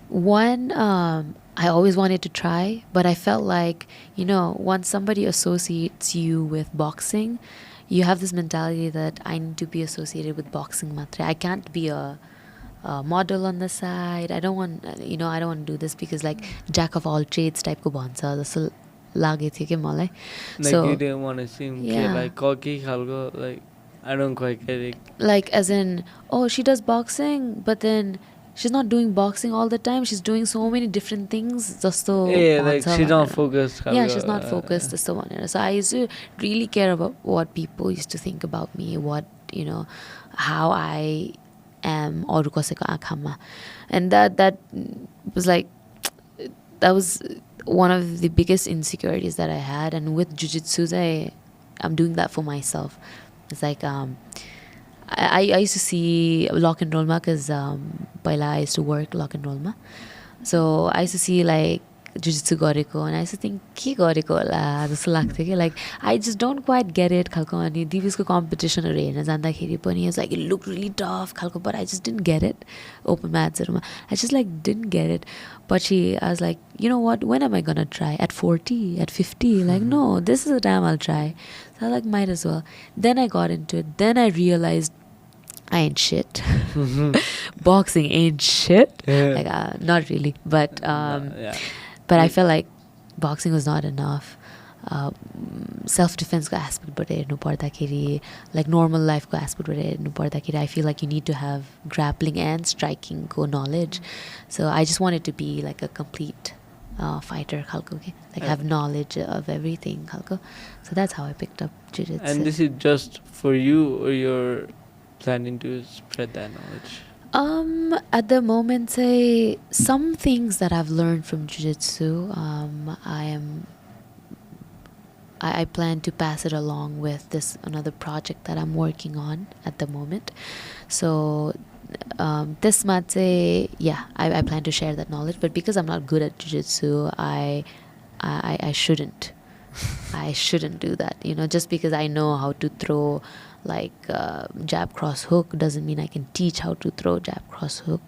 One, I always wanted to try, but I felt like, you know, once somebody associates you with boxing, you have this mentality that I need to be associated with boxing matre. I can't be a model on the side. I don't want to do this because like jack of all trades type ko bhancha jasto lage थियो के मलाई. Like So you didn't want to seem yeah. like cocky, khalko, like I don't quite get it. Like as in, oh, she does boxing, but then she's not doing boxing all the time. She's doing so many different things. Jasto Yeah, like bhancha she's not भनेर. focused. Yeah, khalko, she's not focused. Jasto भनेर. So I used to really care about what people used to think about me, what, you know, how I am अरू कसैको आँखामा. And that was like, that was one of the biggest insecurities that I had. And with jiu-jitsu, I'm doing that for myself. It's like I used to see lock and roll ma because I used to work lock and roll ma. So I used to see like jujitsu gareko, and I used to think ke gareko hola jasto लाग्थ्यो के. Like I just don't quite get it खालको. अनि दिविसको कम्पिटिसनहरू हेर्न जाँदाखेरि पनि it's like it looked really tough खालको, but I just didn't get it. Open matsहरूमा I just like didn't get it. But I was like, you know what, when am I gonna try? At 40, at 50? Like no, this is the time I'll try. So I like might as well. Then I got into it. Then I realized I ain't shit. Boxing ain't shit. Yeah. Like not really, but yeah. but I felt like boxing was not enough. Self-defense ko aspect बाट हेर्नु पर्दाखेरि, like normal life ko aspect बाट हेर्नु पर्दाखेरि, I feel like you need to have grappling and striking ko knowledge. So I just wanted to be like a complete fighter khalko ke, like have knowledge of everything khalko. So that's how I picked up jiu-jitsu. And this is just for you, or you're planning to spread that knowledge? At the moment, say some things that I've learned from jiu-jitsu, I plan to pass it along with this another project that I'm working on at the moment. So this might say, I plan to share that knowledge, but because I'm not good at jiu-jitsu, I shouldn't. I shouldn't do that. Just because I know how to throw like jab cross hook doesn't mean I can teach how to throw jab cross hook.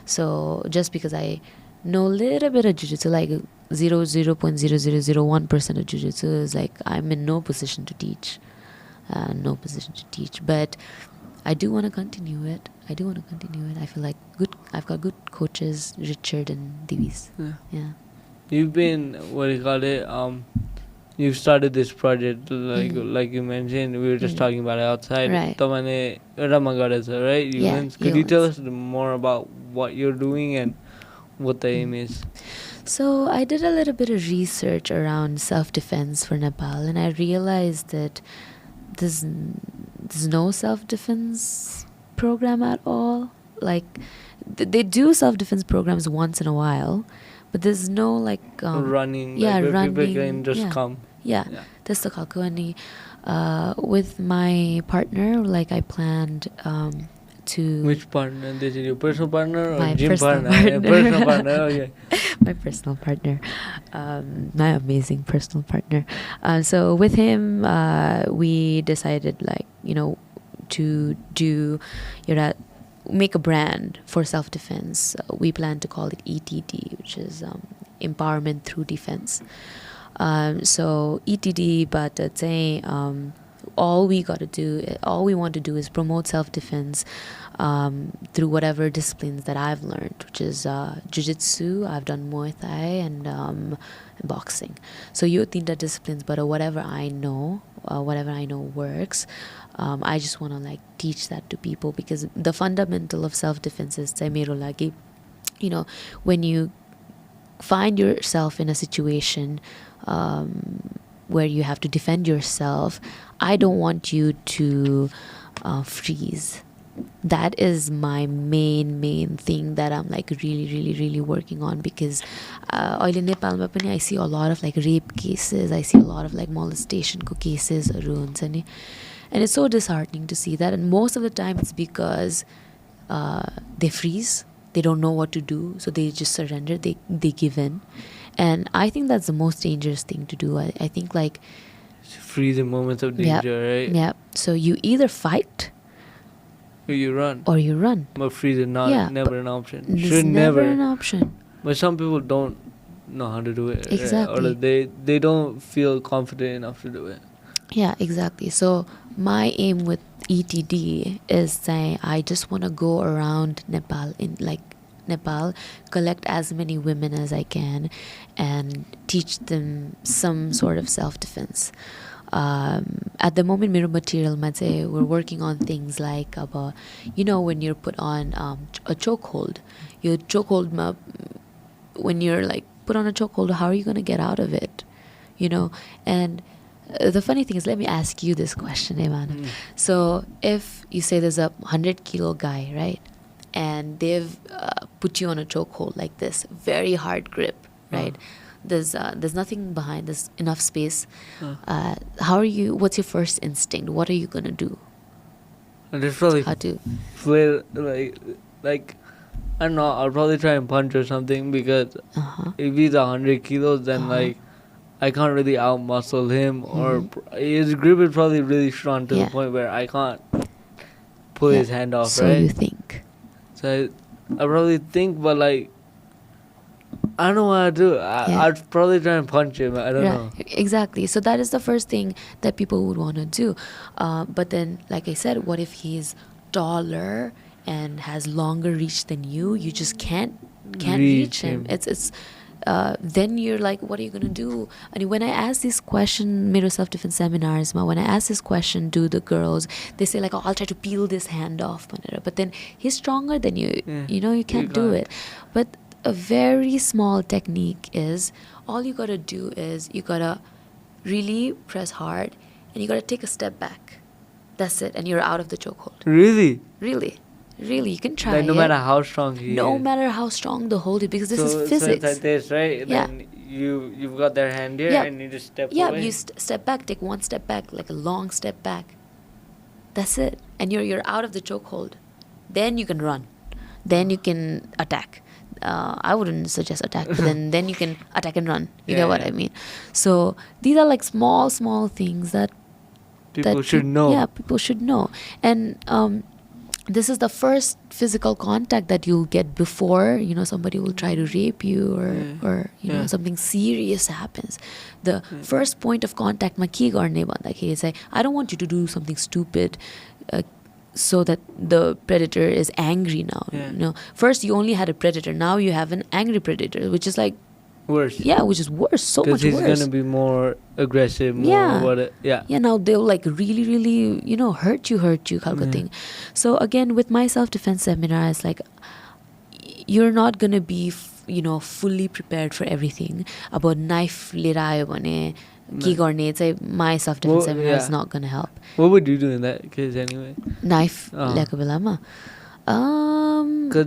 So just because I know a little bit of jiu-jitsu, like 0.0001% of jiu-jitsu, is like I'm in no position to teach. But I do want to continue it. I feel like I've got good coaches, Richard and Divis. Yeah. You've been, you've started this project, like you mentioned, we were just talking about it outside. Right. Right? Yeah, Could you tell us more about what you're doing and what the aim is? So I did a little bit of research around self-defense for Nepal, and I realized that there's no self-defense program at all. Like they do self-defense programs once in a while, but there's no like running. Where running. People can just come. Yeah. That's the kalkuani. With my partner, like I planned to. Which partner? This is your personal partner or My gym personal partner? partner. Personal partner. Okay. My personal partner, my amazing personal partner. So with him, we decided to do, make a brand for self-defense. We plan to call it ETD, which is Empowerment Through Defense. So ETD, but say all we want to do is promote self-defense through whatever disciplines that I've learned, which is jiu-jitsu, I've done Muay Thai, and boxing. So you tinta disciplines, but whatever I know works. I just want to teach that to people, because the fundamental of self-defense is when you find yourself in a situation where you have to defend yourself, I don't want you to freeze. That is my main thing that I'm really working on, because in Nepal I see a lot of rape cases, I see a lot of molestation cases, and it's so disheartening to see that. And most of the time it's because they freeze, they don't know what to do, so they just surrender, they give in. And I think that's the most dangerous thing to do. I think freeze in moments of danger, right? Yeah. So you either fight or you run. But freeze is never an option. It's Should never an option. But some people don't know how to do it. Exactly. Or they don't feel confident enough to do it. Yeah, exactly. So my aim with ETD is saying I just want to go around Nepal, collect as many women as I can and teach them some sort of self-defense. At the moment, Miro material, we're working on things like about, when you're put on a chokehold. Your chokehold, when you're put on a chokehold, how are you going to get out of it? And the funny thing is, let me ask you this question, Evan. So if you say there's a 100-kilo guy, right? And they've put you on a chokehold like this, very hard grip, right? There's nothing behind, there's enough space. What's your first instinct? What are you gonna do? And just probably flail, I don't know, I'll probably try and punch or something, because if he's 100 kilos, then I can't really out-muscle him, or his grip is probably really strong to the point where I can't pull his hand off, so right? So you think. So I probably think, but I don't know what I'd do. I'd probably try and punch him. I don't know. Exactly. So that is the first thing that people would want to do. But then, like I said, what if he's taller and has longer reach than you? You just can't reach him. It's then you're like, what are you gonna do? And when I ask this question, mirror self-defense seminars, when I ask this question to the girls, they say I'll try to peel this hand off, but then he's stronger than you. You can't do it. But a very small technique is all you gotta do is you gotta really press hard and you gotta take a step back. That's it, and you're out of the chokehold. Really? Really, really, you can try Like, no it. matter how strong he No is. matter how strong the hold is, because this so, is So it's physics. like this, right? Yeah. Then you've got their hand here Yeah. and you just step Yeah, away. you step back, take one step back, like a long step back. That's it, and you're out of the chokehold. Then you can run. Then you can attack. I wouldn't suggest attack, but then you can attack and run. You get what I mean? So these are like small things that People should know. Yeah, people should know. And this is the first physical contact that you'll get before, you know, somebody will try to rape you or you know, something serious happens. The first point of contact ma ke गर्ने भन्दाखेरि चाहिँ I don't want you to do something stupid so that the predator is angry now. You know, first you only had a predator, now you have an angry predator, which is like worse. Yeah, which is worse, so much worse. Because he's gonna be more aggressive, more yeah, now they'll like really, you know, hurt you kalko thing. So again, with my self-defense seminar, it's like you're not gonna be you know, fully prepared for everything. About knife लिएर आयो भने के गर्ने चाहिँ my self-defense seminar is not gonna help. What would you do in that case anyway? Knife ल्याएको बेलामा Because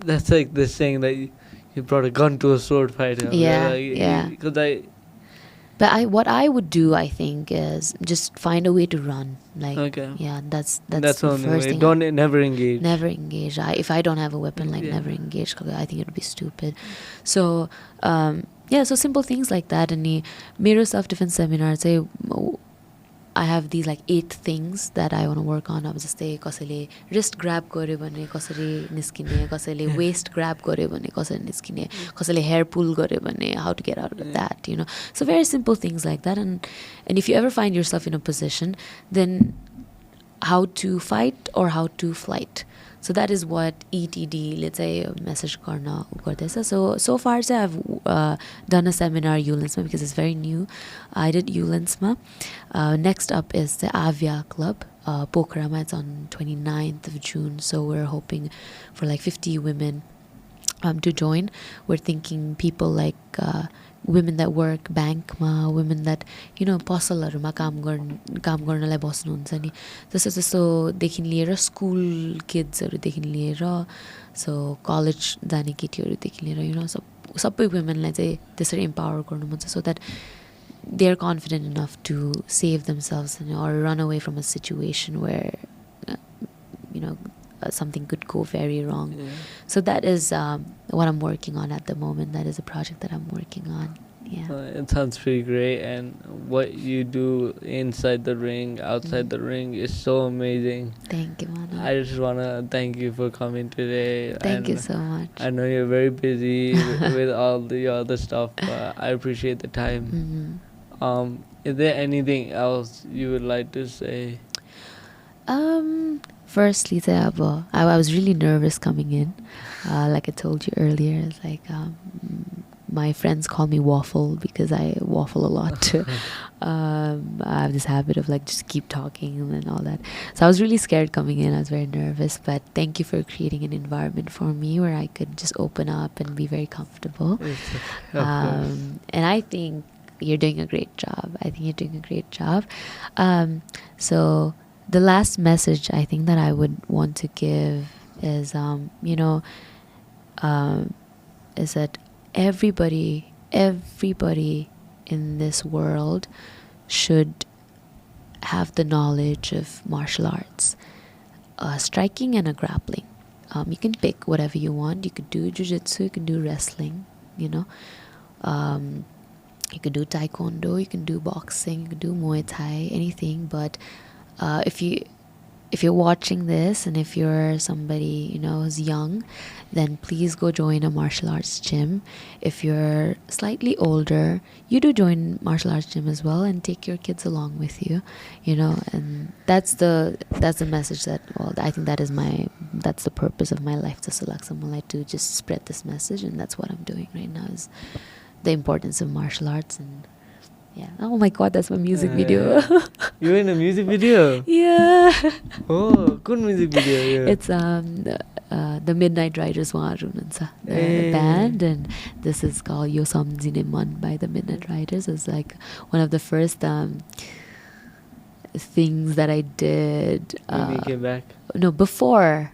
that's like this saying that you brought a gun to a sword fight. Yeah. But what I would do, I think, is just find a way to run. Like, yeah, that's the only first way. thing. Never engage. Never engage. If I don't have a weapon, like never engage. I think it would be stupid. So, so simple things like that. And मेरो self-defense seminar say I have these like 8 things that I want to work on. अब जस्तै कसैले wrist grab गर्यो भने कसरी निस्किने, कसैले waist grab गर्यो भने कसरी निस्किने, कसैले hair pull गर्यो भने how to get out of that, you know. So very simple things like that. And if you ever find yourself in a position, then how to fight or how to flight. So that is what ETD, let's say, message karna gardesa. So far, I've done a seminar Ulinsma because it's very new. I did Ulinsma. Next up is the Avia Club, Pokhrama. It's on 29th of June. So we're hoping for like 50 women to join. We're thinking people like women that work bank ma, women that, you know, पसलहरुमा काम गर्नलाई बस्नुहुन्छ नि, जस्तो देखि लिएर school किड्सहरुदेखि लिएर so college जाने केटीहरुदेखि लिएर, you know, सबै womenलाई चाहिँ त्यसरी empower गर्नु मन छ so that they're confident enough to save themselves, you know, or run away from a situation where you know, something could go very wrong. So that is what I'm working on at the moment. That is a project that I'm working on. It sounds pretty great, and what you do inside the ring, outside the ring is so amazing. Thank you, Manu. I just want to thank you for coming today. Thank you so much. I know you're very busy with all the other stuff, but I appreciate the time. Is there anything else you would like to say? Firstly, I was really nervous coming in. Like I told you earlier, it's like my friends call me waffle because I waffle a lot. I have this habit of like just keep talking and all that. So I was really scared coming in. I was very nervous, but thank you for creating an environment for me where I could just open up and be very comfortable. And I think you're doing a great job. So the last message I think that I would want to give is, is that everybody in this world should have the knowledge of martial arts, striking and a grappling. You can pick whatever you want. You could do jujitsu, you can do wrestling, you know. You can do taekwondo, you can do boxing, you can do Muay Thai, anything. But if you're watching this and if you're somebody, you know, who's young, then please go join a martial arts gym. If you're slightly older, you do join martial arts gym as well and take your kids along with you, you know. And that's the message that, well, I think that's the purpose of my life, to just spread this message, and that's what I'm doing right now, is the importance of martial arts. And Yeah. Oh my God, that's my music video. You were in a music video? Yeah. Oh, good music video. Yeah. It's the Midnight Riders the Hey. band, and this is called Yo Samjine Man by the Midnight Riders. It's like one of the first things that I did. When you came back. No, before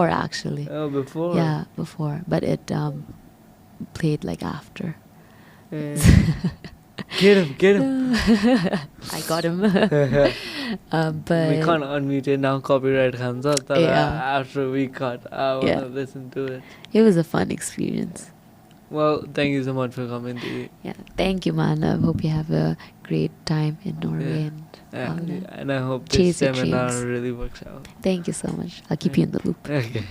actually. Oh, before. Yeah, before, but it played like after. Yeah. Get him. I got him. But We can't unmute it now, copyright comes out. Yeah. After we cut, I want to Yeah. listen to it. it was a fun experience. Well, thank you so much for coming to Yeah, thank you, man. I hope you have a great time in Norway. Yeah. And all that. And I hope this Chase your seminar dreams. really works out. Thank you so much. I'll keep you in the loop. Okay.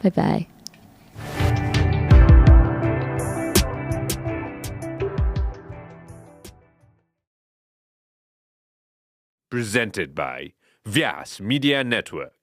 Bye bye. Presented by Vyas Media Network.